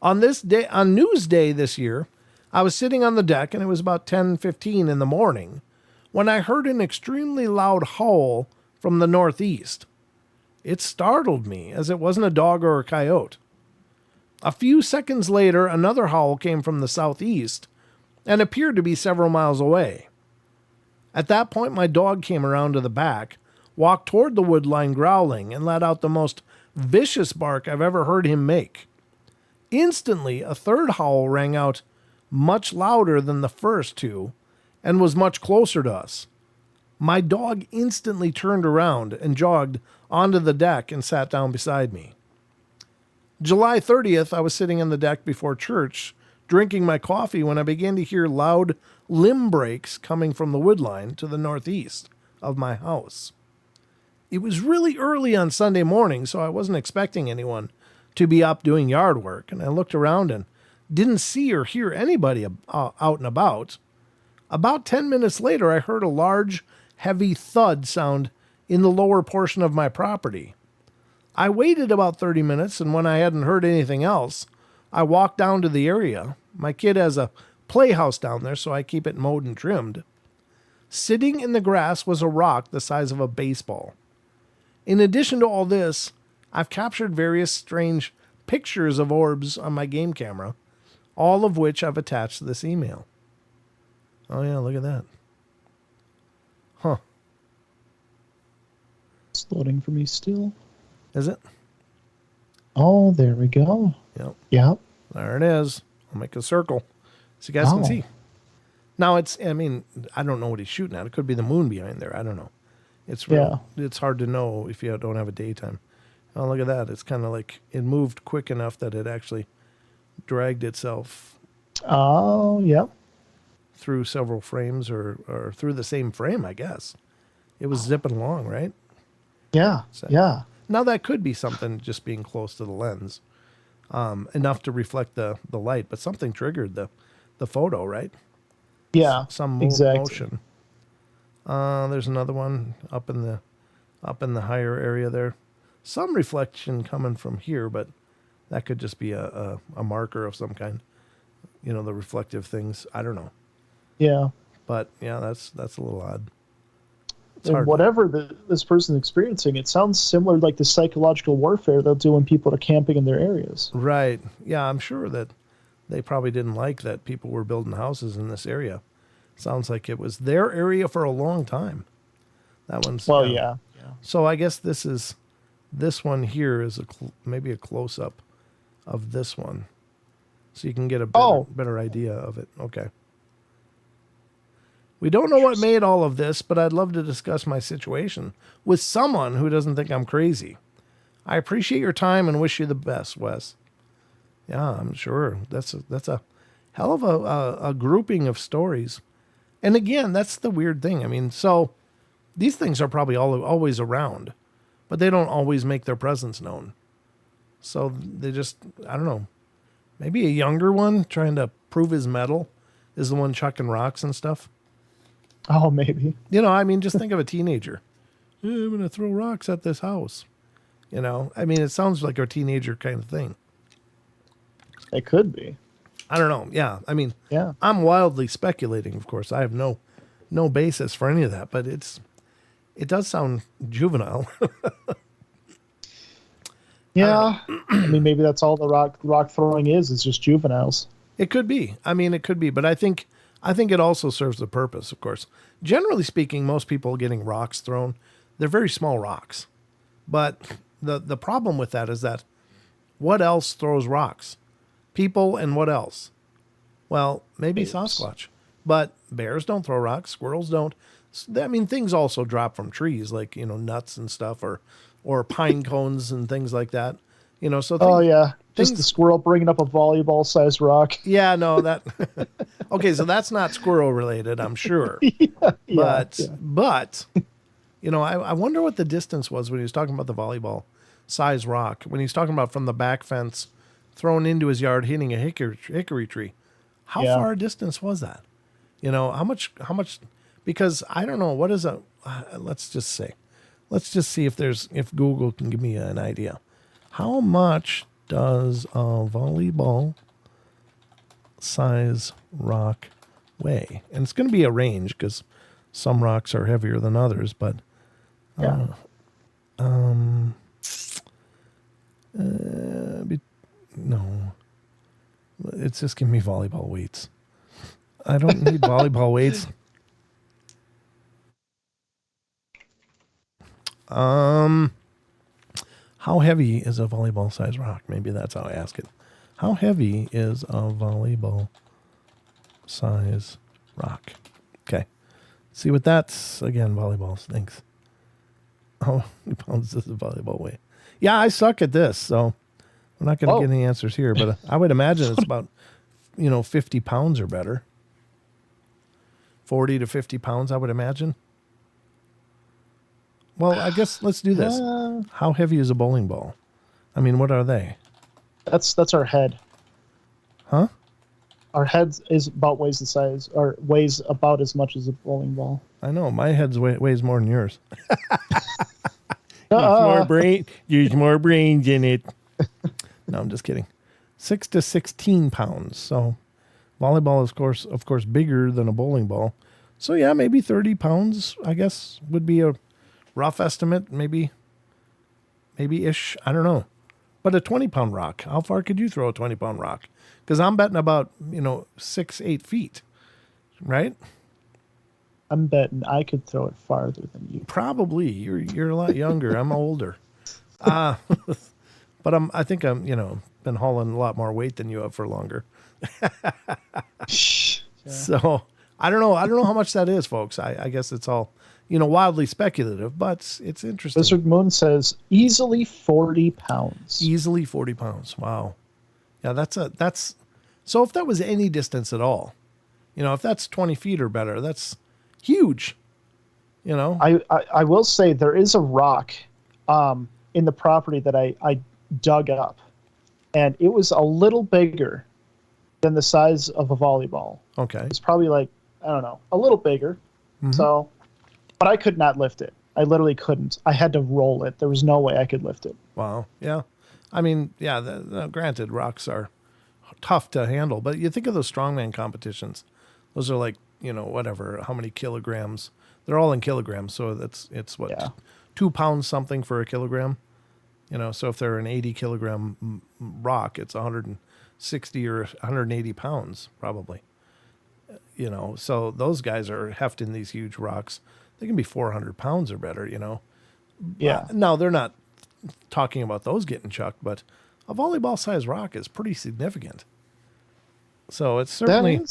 On News Day this year, I was sitting on the deck, and it was about 10:15 in the morning when I heard an extremely loud howl from the northeast. It startled me, as it wasn't a dog or a coyote. A few seconds later, another howl came from the southeast and appeared to be several miles away. At that point, my dog came around to the back, walked toward the wood line growling, and let out the most vicious bark I've ever heard him make. Instantly, a third howl rang out much louder than the first two and was much closer to us. My dog instantly turned around and jogged onto the deck and sat down beside me. July 30th, I was sitting on the deck before church, drinking my coffee, when I began to hear loud limb breaks coming from the wood line to the northeast of my house. It was really early on Sunday morning, so I wasn't expecting anyone to be up doing yard work, and I looked around and didn't see or hear anybody out and about. About 10 minutes later, I heard a large, heavy thud sound in the lower portion of my property. I waited about 30 minutes, and when I hadn't heard anything else, I walked down to the area. My kid has a playhouse down there, so I keep it mowed and trimmed. Sitting in the grass was a rock the size of a baseball. In addition to all this, I've captured various strange pictures of orbs on my game camera, all of which I've attached to this email. Oh yeah, look at that. Huh. It's loading for me still. Is it? Oh, there we go. Yep. Yep. There it is. I'll make a circle so you guys can see. Now I don't know what he's shooting at. It could be the moon behind there. I don't know. It's hard to know if you don't have a daytime. Oh, look at that. It's kind of like it moved quick enough that it actually dragged itself. Oh, yep. Through several frames or through the same frame, I guess. It was zipping along, right? Yeah. So, yeah. Now that could be something just being close to the lens, enough to reflect the light, but something triggered the photo, right? Yeah. Some exactly. motion. There's another one up in the higher area there. Some reflection coming from here, but that could just be a marker of some kind. You know, the reflective things. I don't know. Yeah. But yeah, that's a little odd. And whatever this person's experiencing, it sounds similar like the psychological warfare they'll do when people are camping in their areas. Right. Yeah, I'm sure that they probably didn't like that people were building houses in this area. Sounds like it was their area for a long time. That one's... Well, yeah. So I guess this one here is maybe a close-up of this one. So you can get a better idea of it. Okay. We don't know what made all of this, but I'd love to discuss my situation with someone who doesn't think I'm crazy. I appreciate your time and wish you the best, Wes. Yeah, I'm sure. That's a hell of a grouping of stories. And again, that's the weird thing. I mean, so these things are probably always around, but they don't always make their presence known. So they just, I don't know, maybe a younger one trying to prove his mettle is the one chucking rocks and stuff. Oh, maybe. You know, I mean, just think of a teenager. I'm going to throw rocks at this house. You know, I mean, it sounds like a teenager kind of thing. It could be. I don't know. Yeah. I mean, yeah. I'm wildly speculating, of course. I have no basis for any of that, but it does sound juvenile. Yeah. I mean, maybe that's all the rock throwing is just juveniles. It could be. I mean, it could be, but I think it also serves the purpose, of course. Generally speaking, most people getting rocks thrown, they're very small rocks. But the problem with that is that what else throws rocks? People and what else? Well, maybe Bears. Sasquatch. But bears don't throw rocks. Squirrels don't. I mean, things also drop from trees, like, you know, nuts and stuff, or pine cones and things like that. You know, so just the squirrel bringing up a volleyball-sized rock. Yeah, no, that. Okay, so that's not squirrel related, I'm sure. But you know, I wonder what the distance was when he was talking about the volleyball-sized rock. When he's talking about from the back fence, thrown into his yard, hitting a hickory tree. How far a distance was that? You know, how much? Because I don't know. What is let's just say, let's just see if Google can give me an idea. How much does a volleyball size rock weigh? And it's going to be a range because some rocks are heavier than others, but Yeah. no, it's just giving me volleyball weights. I don't need volleyball weights. How heavy is a volleyball size rock? Maybe that's how I ask it. How heavy is a volleyball size rock? Okay. See what that's, again, volleyballs. Thanks. How many pounds does a volleyball weigh? Yeah, I suck at this, so we're not going to get any answers here, but I would imagine it's about, 50 pounds or better. 40 to 50 pounds, I would imagine. Well, I guess let's do this. How heavy is a bowling ball? I mean, what are they? That's our head. Huh? Our head is about weighs about as much as a bowling ball. I know. My head weighs more than yours. There's more brains in it. No, I'm just kidding. 6 to 16 pounds. So volleyball is, of course, bigger than a bowling ball. So, yeah, maybe 30 pounds, I guess, would be a rough estimate. Maybe-ish. I don't know. But a 20-pound rock, how far could you throw a 20-pound rock? Because I'm betting about, 6-8 feet, right? I'm betting I could throw it farther than you. Probably. You're a lot younger. I'm older. But I think I'm, been hauling a lot more weight than you have for longer. So I don't know. I don't know how much that is, folks. I guess it's all, wildly speculative, but it's interesting. Lizard Moon says easily 40 pounds. Easily 40 pounds. Wow. Yeah, that's so if that was any distance at all, if that's 20 feet or better, that's huge. I will say there is a rock in the property that I dug up, and it was a little bigger than the size of a volleyball. Okay. It's probably like, I don't know, a little bigger. Mm-hmm. So, but I could not lift it. I literally couldn't. I had to roll it. There was no way I could lift it. Wow. Yeah. I mean, yeah, granted, rocks are tough to handle, but you think of those strongman competitions. Those are like, whatever, how many kilograms. They're all in kilograms, so it's what, 2 pounds something for a kilogram? So if they're an 80-kilogram rock, it's 160 or 180 pounds probably. So those guys are hefting these huge rocks. They can be 400 pounds or better, Yeah. Now, they're not talking about those getting chucked, but a volleyball-sized rock is pretty significant. So it's certainly,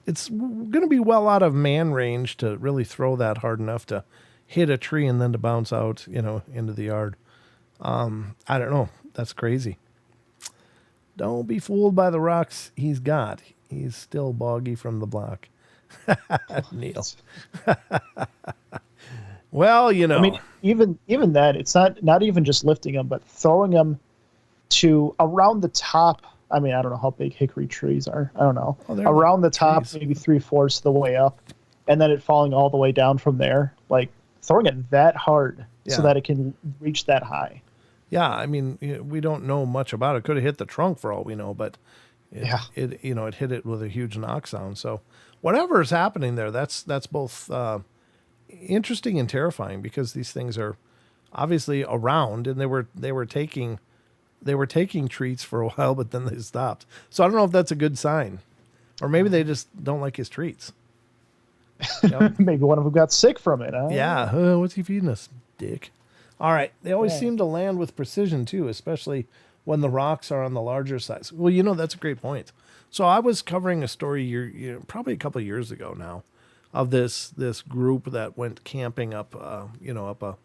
it's going to be well out of man range to really throw that hard enough to hit a tree and then to bounce out, into the yard. I don't know. That's crazy. Don't be fooled by the rocks he's got. He's still boggy from the block. Neil. Well, I mean, even that, it's not even just lifting them, but throwing them to around the top. I mean, I don't know how big hickory trees are. I don't know. Around the top, trees. Maybe 3/4 of the way up, and then it falling all the way down from there. Like throwing it that hard so that it can reach that high. Yeah, I mean, we don't know much about it. Could have hit the trunk for all we know, but it hit it with a huge knock sound. So whatever is happening there, that's both interesting and terrifying because these things are obviously around, and they were taking treats for a while, but then they stopped. So I don't know if that's a good sign, or maybe they just don't like his treats. Maybe one of them got sick from it. Yeah, what's he feeding us, dick? All right. They always seem to land with precision, too, especially when the rocks are on the larger size. Well, that's a great point. So I was covering a story probably a couple of years ago now of this group that went camping up, up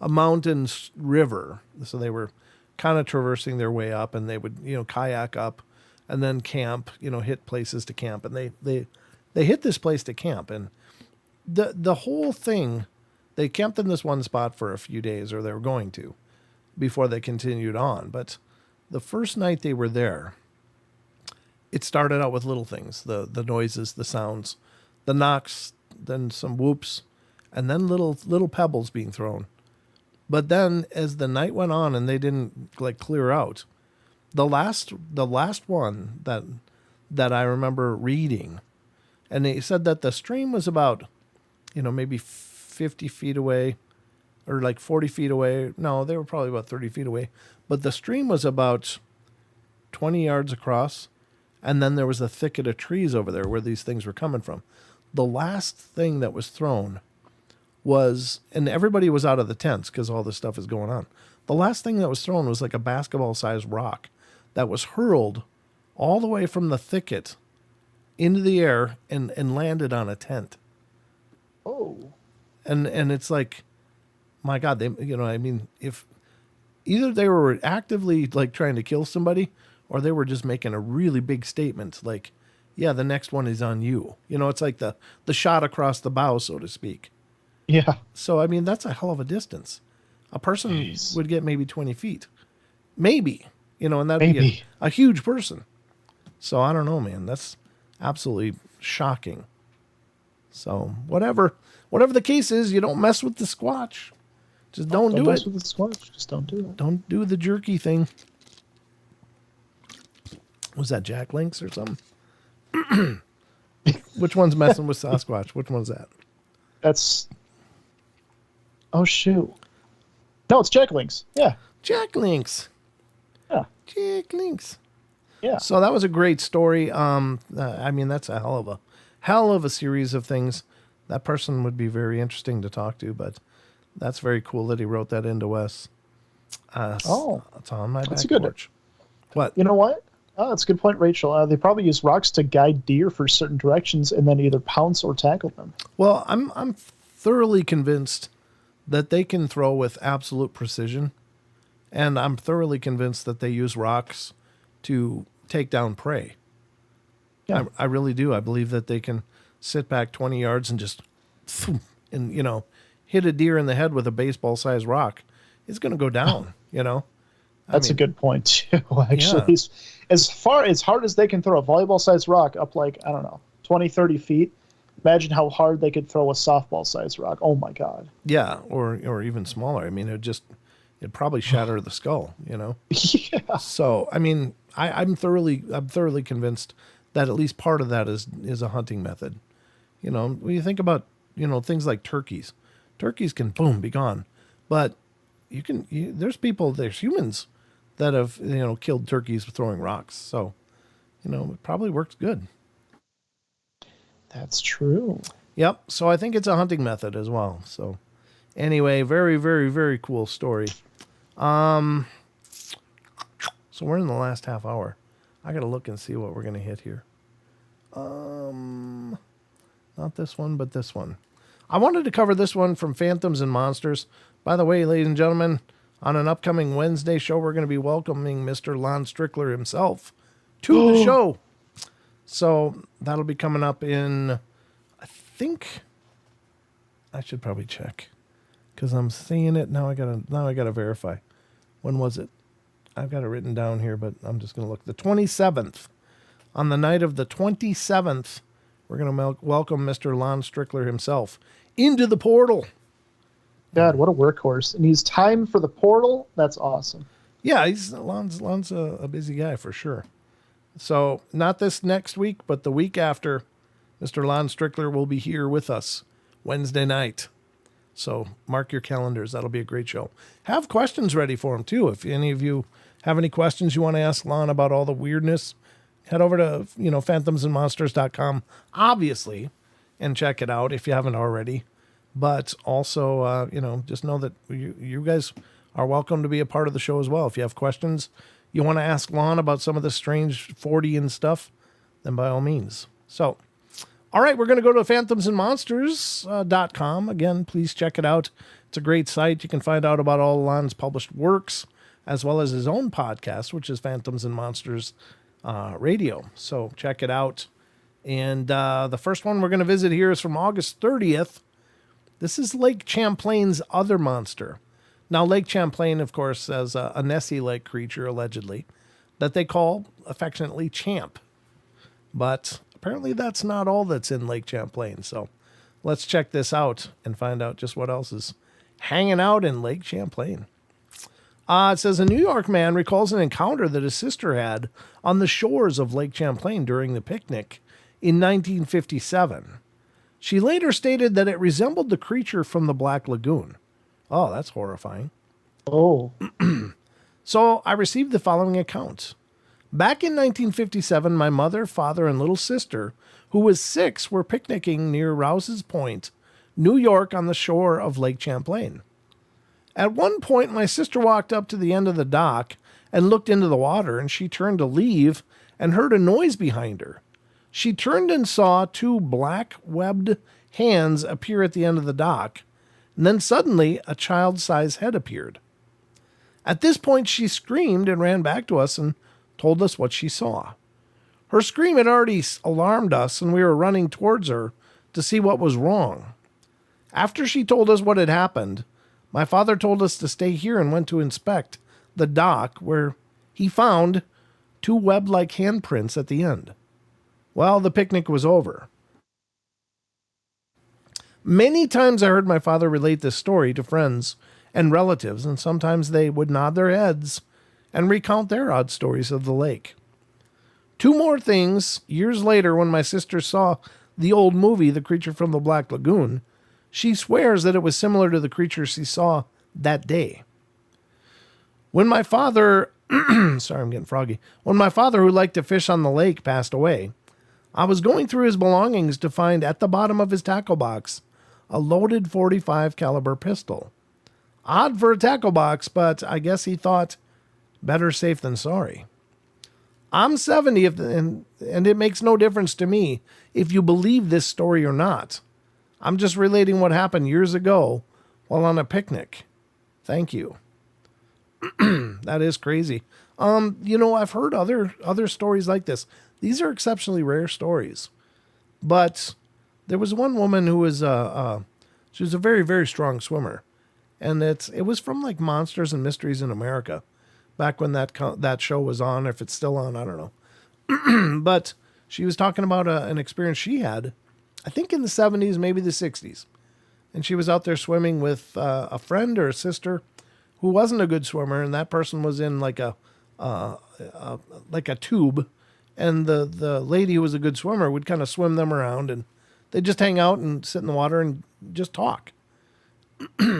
a mountain river. So they were kind of traversing their way up, and they would, kayak up and then camp, hit places to camp. And they hit this place to camp. And the whole thing, they camped in this one spot for a few days, or they were going to, before they continued on. But the first night they were there, it started out with little things, the noises, the sounds, the knocks, then some whoops, and then little pebbles being thrown But then as the night went on and they didn't like clear out, the last one that I remember reading, and they said that the stream was about, maybe 50 feet away or like 40 feet away. No, they were probably about 30 feet away. But the stream was about 20 yards across. And then there was a thicket of trees over there where these things were coming from. The last thing that was thrown was, and everybody was out of the tents because all this stuff is going on. The last thing that was thrown was like a basketball-sized rock that was hurled all the way from the thicket into the air and landed on a tent. Oh. And it's like, my God, if either they were actively like trying to kill somebody or they were just making a really big statement like, yeah, the next one is on you. It's like the shot across the bow, so to speak. Yeah. So, that's a hell of a distance. A person would get maybe 20 feet. Maybe. And that'd be a huge person. So, I don't know, man. That's absolutely shocking. So, whatever the case is, you don't mess with the Squatch. Just don't do it. Don't mess with the Squatch. Just don't do it. Don't do the jerky thing. Was that Jack Links or something? Which one's messing with Sasquatch? Which one's that? That's... Oh, shoot. No, it's Jack Links. Yeah. Jack Links. Yeah. Jack Links. Yeah. So that was a great story. That's a hell of a series of things. That person would be very interesting to talk to, but that's very cool that he wrote that into us. It's on my back porch. What? You know what? Oh, that's a good point, Rachel. They probably use rocks to guide deer for certain directions and then either pounce or tackle them. Well, I'm thoroughly convinced that they can throw with absolute precision, and I'm thoroughly convinced that they use rocks to take down prey. Yeah. I really do. I believe that they can sit back 20 yards and just, and hit a deer in the head with a baseball-sized rock. It's going to go down, That's a good point, too, actually. Yeah. As hard as they can throw a volleyball-sized rock up, 20, 30 feet, imagine how hard they could throw a softball-sized rock. Oh, my God. Yeah, or even smaller. It'd probably shatter the skull, Yeah. So, I'm thoroughly convinced that at least part of that is a hunting method. When you think about, things like turkeys. Turkeys can, boom, be gone. But there's humans that have, killed turkeys with throwing rocks. So, it probably works good. That's true. Yep. So I think it's a hunting method as well. So anyway, very, very, very cool story. So we're in the last half hour. I got to look and see what we're going to hit here. Not this one, but this one. I wanted to cover this one from Phantoms and Monsters. By the way, ladies and gentlemen, on an upcoming Wednesday show, we're going to be welcoming Mr. Lon Strickler himself to the show. So that'll be coming up in, I think, I should probably check because I'm seeing it now. I gotta verify. When was it? I've got it written down here, but I'm just gonna look. The 27th. On the night of the 27th, we're gonna welcome Mr. Lon Strickler himself into the portal. God, what a workhorse! And he's time for the portal. That's awesome. Yeah, Lon's a busy guy for sure. So not this next week, but the week after, Mr. Lon Strickler will be here with us Wednesday night. So mark your calendars. That'll be a great show. Have questions ready for him too. If any of you have any questions you want to ask Lon about all the weirdness, head over to, phantomsandmonsters.com, obviously, and check it out if you haven't already. But also, just know that you guys are welcome to be a part of the show as well. If you have questions, you want to ask Lon about some of the strange 40 and stuff, then by all means. So, all right, we're going to go to phantomsandmonsters.com. Again, please check it out. It's a great site. You can find out about all Lon's published works, as well as his own podcast, which is Phantoms and Monsters Radio. So check it out. And the first one we're going to visit here is from August 30th. This is Lake Champlain's other monster. Now, Lake Champlain, of course, has a Nessie-like creature, allegedly, that they call affectionately Champ. But apparently that's not all that's in Lake Champlain. So let's check this out and find out just what else is hanging out in Lake Champlain. It says a New York man recalls an encounter that his sister had on the shores of Lake Champlain during the picnic in 1957. She later stated that it resembled the creature from the Black Lagoon. Oh, that's horrifying. Oh. So I received the following account. Back in 1957, my mother, father, and little sister, who was 6, were picnicking near Rouse's Point, New York, on the shore of Lake Champlain. At one point, my sister walked up to the end of the dock and looked into the water, and she turned to leave and heard a noise behind her. She turned and saw 2 black webbed hands appear at the end of the dock, and then suddenly a child-sized head appeared. At this point, she screamed and ran back to us and told us what she saw. Her scream had already alarmed us, and we were running towards her to see what was wrong. After she told us what had happened, my father told us to stay here and went to inspect the dock, where he found 2 web-like handprints at the end. Well, the picnic was over. Many times I heard my father relate this story to friends and relatives, and sometimes they would nod their heads and recount their odd stories of the lake. 2 more things. Years later, when my sister saw the old movie, The Creature from the Black Lagoon, she swears that it was similar to the creature she saw that day. When my father, sorry, I'm getting froggy. When my father, who liked to fish on the lake, passed away, I was going through his belongings to find at the bottom of his tackle box a loaded .45 caliber pistol. Odd for a tackle box, but I guess he thought better safe than sorry. I'm 70 and it makes no difference to me if you believe this story or not. I'm just relating what happened years ago while on a picnic. Thank you. That is crazy. I've heard other stories like this. These are exceptionally rare stories. But there was one woman who was she was a very, very strong swimmer. And it was from like Monsters and Mysteries in America, back when that show was on. If it's still on, I don't know. But she was talking about an experience she had, I think in the 70s, maybe the 60s. And she was out there swimming with a friend or a sister who wasn't a good swimmer, and that person was in like a tube, and the lady who was a good swimmer would kind of swim them around, and they'd just hang out and sit in the water and just talk.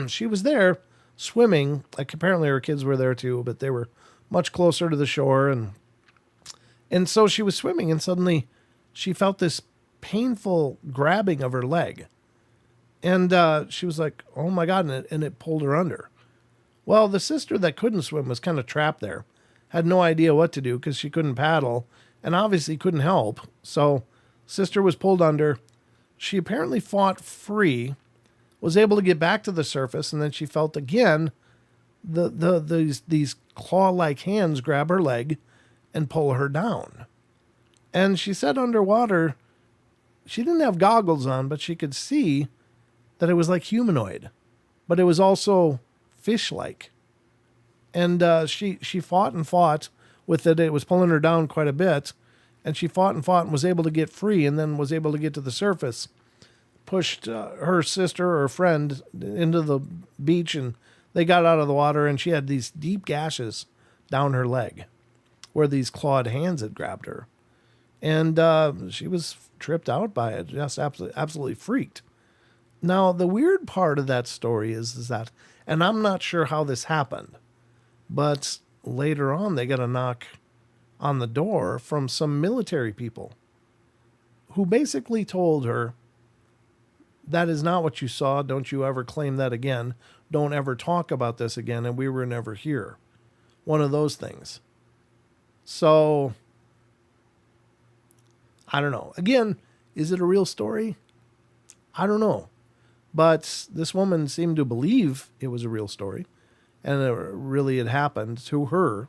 She was there swimming, like apparently her kids were there too, but they were much closer to the shore, and so she was swimming, and suddenly she felt this painful grabbing of her leg, and she was like, "Oh my God!" and it pulled her under. Well, the sister that couldn't swim was kind of trapped there, had no idea what to do because she couldn't paddle, and obviously couldn't help. So, sister was pulled under. She apparently fought free, was able to get back to the surface, and then she felt again these claw-like hands grab her leg and pull her down. And she said underwater, she didn't have goggles on, but she could see that it was like humanoid, but it was also fish-like. And she fought and fought with it. It was pulling her down quite a bit, and she fought and was able to get free, and then was able to get to the surface. Pushed her sister or friend into the beach, and they got out of the water, and she had these deep gashes down her leg where these clawed hands had grabbed her. And she was tripped out by it, just absolutely freaked. Now, the weird part of that story is that, and I'm not sure how this happened, but later on they got a knock on the door from some military people who basically told her, "That is not what you saw. Don't you ever claim that again. Don't ever talk about this again." And we were never here. One of those things. So, I don't know. Again, is it a real story? I don't know. But this woman seemed to believe it was a real story, and it really had happened to her.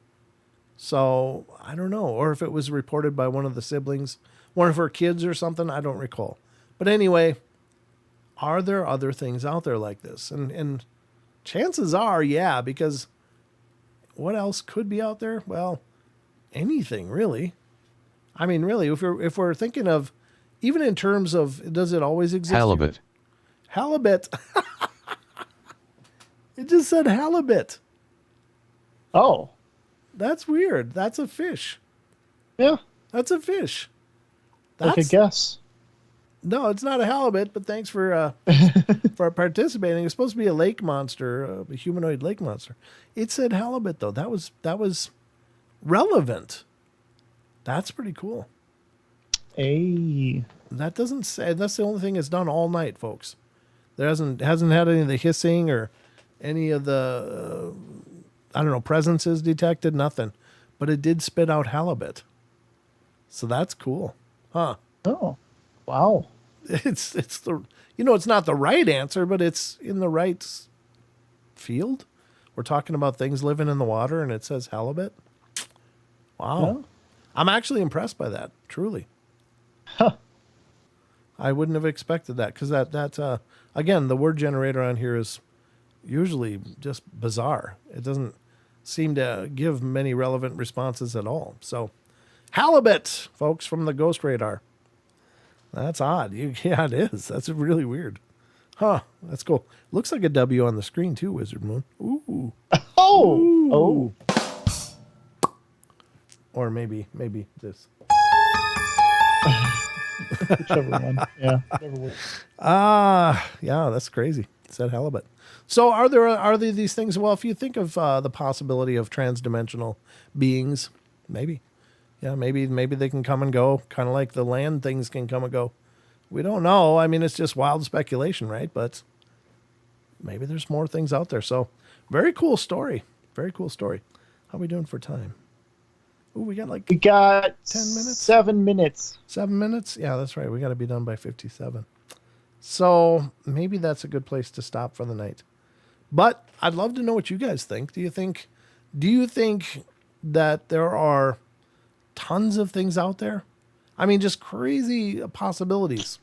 So, I don't know. Or if it was reported by one of the siblings, one of her kids or something, I don't recall. But anyway, are there other things out there like this? And chances are, yeah, because what else could be out there? Well, anything, really. I mean, really, if we're thinking of, even in terms of, does it always exist? Halibut. Halibut. It just said halibut. Oh, That's weird. That's a fish. yeah. That's a fish. Like a guess. No, it's not a halibut, but thanks for participating. It's supposed to be a lake monster, a humanoid lake monster. It said halibut though. That was relevant. That's pretty cool. Hey. That doesn't say. That's the only thing it's done all night, folks. There hasn't had any of the hissing or any of the I don't know, presences detected. Nothing, but it did spit out halibut. So that's cool, huh? Oh, wow. It's the it's not the right answer, but it's in the right field. We're talking about things living in the water, and it says halibut. Wow, Yeah. I'm actually impressed by that. Truly, I wouldn't have expected that because that again, the word generator on here is usually just bizarre. It doesn't seem to give many relevant responses at all. So, halibut, folks, from the Ghost Radar. That's odd. Yeah, it is. That's really weird. Huh. That's cool. Looks like a W on the screen too, Wizard Moon. Ooh. Oh. Ooh. Oh. Or maybe this. Whichever one. Yeah. Whichever one. Yeah, that's crazy. It said halibut. So are there these things? Well, if you think of the possibility of transdimensional beings, maybe. Yeah, maybe they can come and go, kind of like the land things can come and go. We don't know. I mean, it's just wild speculation, right? But maybe there's more things out there. So, very cool story. Very cool story. How are we doing for time? Ooh, we got 10 minutes. 7 minutes. 7 minutes? Yeah, that's right. We got to be done by 57. So, maybe that's a good place to stop for the night. But I'd love to know what you guys think. Do you think that there are tons of things out there? I mean, just crazy possibilities.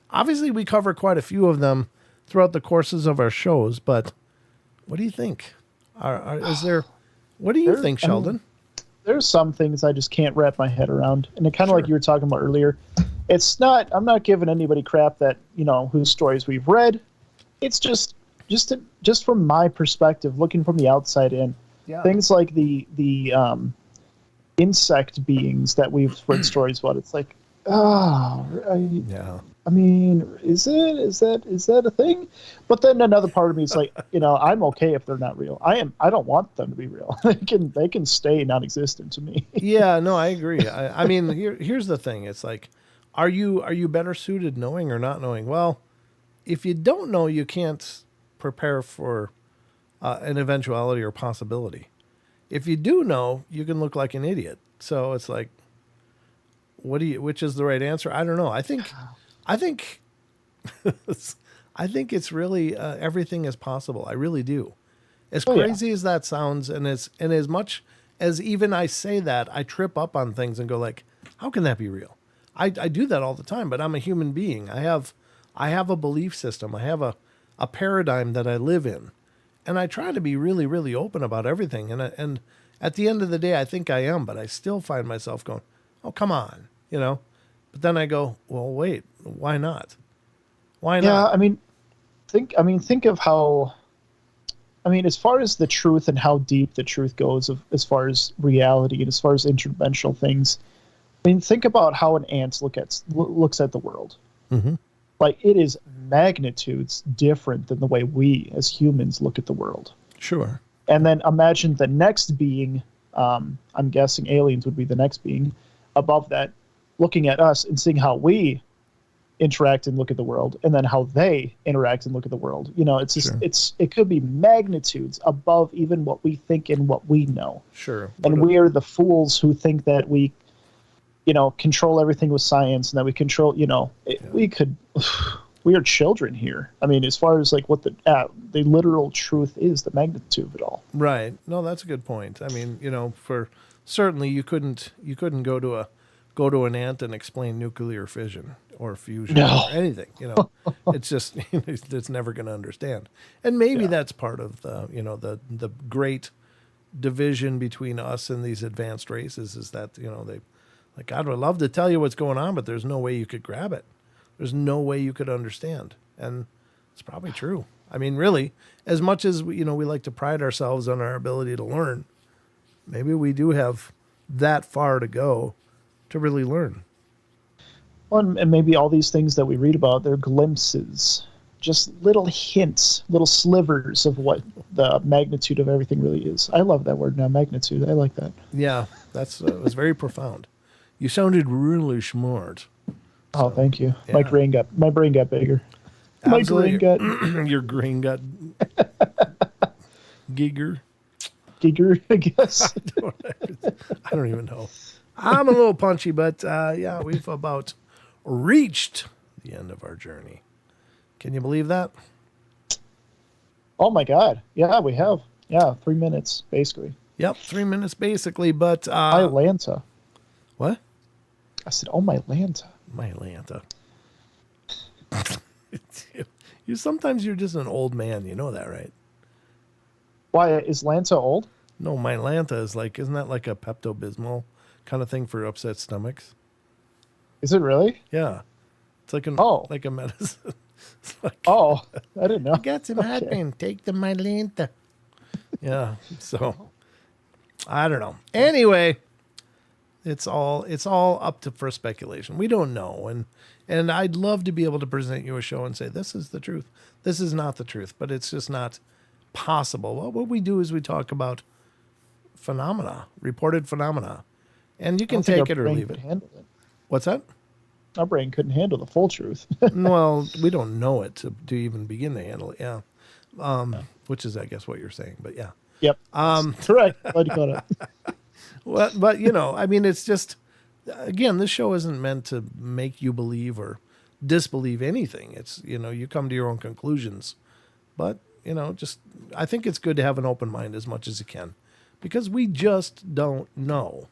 Obviously, we cover quite a few of them throughout the courses of our shows, but what do you think? What do you think, Sheldon? There's some things I just can't wrap my head around. And kind of like you were talking about earlier, I'm not giving anybody crap that, whose stories we've read. It's just from my perspective, looking from the outside in, things like the insect beings that we've read stories about. It's like, I mean, is that a thing? But then another part of me is like, I'm okay if they're not real. I don't want them to be real. They can stay non-existent to me. Yeah, no, I agree. I mean, here's the thing. It's like, are you better suited knowing or not knowing? Well, if you don't know, you can't prepare for an eventuality or possibility. If you do know, you can look like an idiot. So it's like, which is the right answer? I don't know. I think I think it's really everything is possible. I really do. As crazy as that sounds, and as much as even I say that, I trip up on things and go like, how can that be real? I do that all the time, but I'm a human being. I have a belief system. I have a paradigm that I live in. And I try to be really, really open about everything. And at the end of the day, I think I am, but I still find myself going, oh, come on, But then I go, well, wait, why not? Why not? Yeah, I mean, think of how. I mean, as far as the truth and how deep the truth goes, as far as reality and as far as interdimensional things, I mean, think about how an ant looks at the world. Mm-hmm. Like, it is magnitudes different than the way we as humans look at the world. Sure. And then imagine the next being, I'm guessing aliens would be the next being above that, looking at us and seeing how we interact and look at the world, and then how they interact and look at the world. It's just, it could be magnitudes above even what we think and what we know. Sure. And we are the fools who think that we, control everything with science and that we control, we are children here. I mean, as far as like what the literal truth is, the magnitude of it all. Right. No, that's a good point. I mean, for certainly you couldn't go to an ant and explain nuclear fission or fusion or anything. It's just it's never going to understand. And maybe that's part of the great division between us and these advanced races is that they like, I would love to tell you what's going on, but there's no way you could grab it. There's no way you could understand. And it's probably true. I mean, really, as much as we like to pride ourselves on our ability to learn, maybe we do have that far to go to really learn. Well, and maybe all these things that we read about, they're glimpses, just little hints, little slivers of what the magnitude of everything really is. I love that word now, magnitude. I like that. Yeah, that's it was very profound. You sounded really smart. Oh, thank you. Yeah. My brain got bigger. Absolutely. My brain got Your grain got gigger. bigger, I guess. I don't even know. I'm a little punchy, but yeah, we've about reached the end of our journey. Can you believe that? Oh my God. Yeah, we have. Yeah, 3 minutes, basically. Yep, 3 minutes basically, but My Lanta. what? I said, oh my Lanta. My Lanta. You're just an old man, you know that, right? Why, is Lanta old? No, my Lanta is like, isn't that like a Pepto-Bismol kind of thing for upset stomachs? Is it really? Yeah. It's like like a medicine. It's like, Oh, I didn't know. I got some heartburn. Take the Mylanta. Yeah. So I don't know. Anyway, it's all up for speculation. We don't know, and I'd love to be able to present you a show and say this is the truth. This is not the truth, but it's just not possible. Well, what we do is we talk about phenomena, reported phenomena, and you can take it or leave it. Handle it. What's that? Our brain couldn't handle the full truth. Well, we don't know it to even begin to handle it. Yeah. Which is, I guess, what you're saying. But yeah. Yep. Correct. Glad you caught it. Well, but I mean, it's just, again, this show isn't meant to make you believe or disbelieve anything. It's, you come to your own conclusions. But, just, I think it's good to have an open mind as much as you can because we just don't know.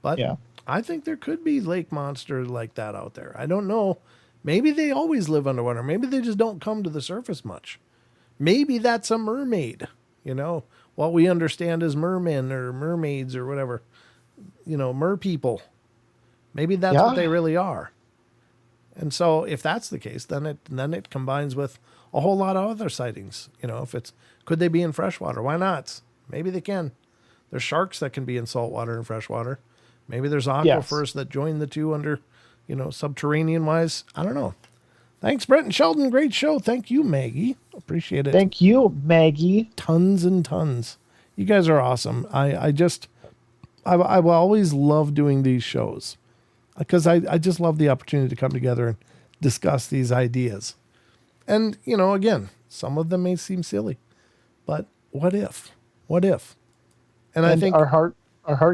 But yeah. I think there could be lake monsters like that out there. I don't know. Maybe they always live underwater. Maybe they just don't come to the surface much. Maybe that's a mermaid, what we understand as mermen or mermaids or whatever, mer people. Maybe that's what they really are. And so if that's the case, then it combines with a whole lot of other sightings. Could they be in freshwater? Why not? Maybe they can. There's sharks that can be in saltwater and freshwater. Maybe there's aquifers that join the two under, subterranean wise. I don't know. Thanks, Brent and Sheldon. Great show. Thank you, Maggie. Appreciate it. Thank you, Maggie. Tons and tons. You guys are awesome. I will always love doing these shows because I just love the opportunity to come together and discuss these ideas. And, again, some of them may seem silly, but what if? What if? And I think our heart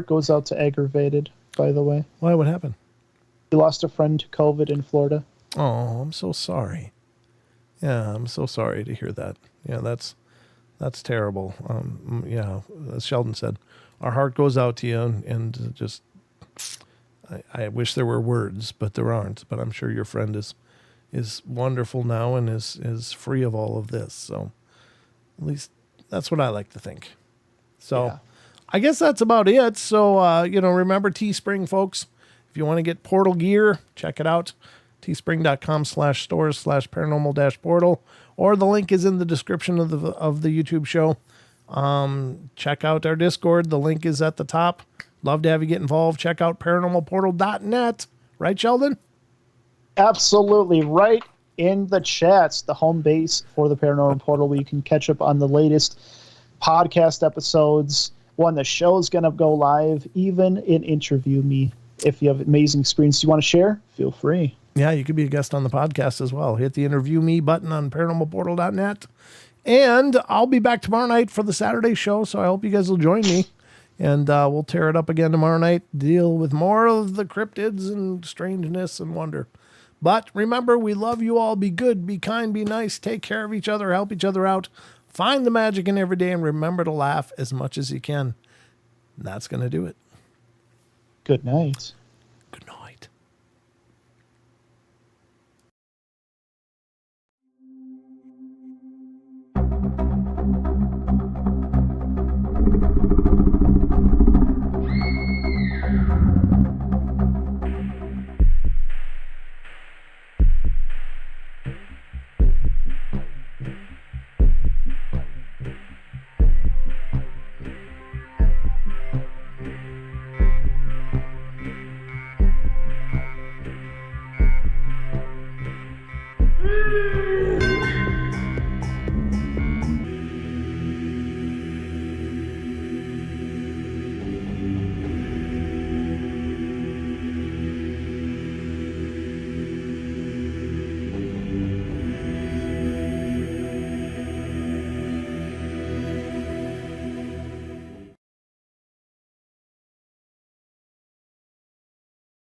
goes out to Aggravated, by the way. Why? What happened? He lost a friend to COVID in Florida. Oh, I'm so sorry. Yeah, I'm so sorry to hear that. Yeah, that's terrible. Yeah, as Sheldon said, our heart goes out to you, and just I wish there were words, but there aren't. But I'm sure your friend is wonderful now and is free of all of this. So at least that's what I like to think. So. Yeah. I guess that's about it. So, remember Teespring, folks. If you want to get portal gear, check it out. teespring.com/stores/paranormal-portal. Or the link is in the description of the YouTube show. Check out our Discord. The link is at the top. Love to have you get involved. Check out paranormalportal.net. Right, Sheldon? Absolutely. Right in the chats, the home base for the Paranormal Portal, where you can catch up on the latest podcast episodes. When the show's going to go live, even in Interview Me. If you have amazing experience you want to share, feel free. Yeah, you could be a guest on the podcast as well. Hit the Interview Me button on paranormalportal.net. And I'll be back tomorrow night for the Saturday show, so I hope you guys will join me. And we'll tear it up again tomorrow night, deal with more of the cryptids and strangeness and wonder. But remember, we love you all. Be good, be kind, be nice. Take care of each other, help each other out. Find the magic in every day and remember to laugh as much as you can. And that's going to do it. Good night.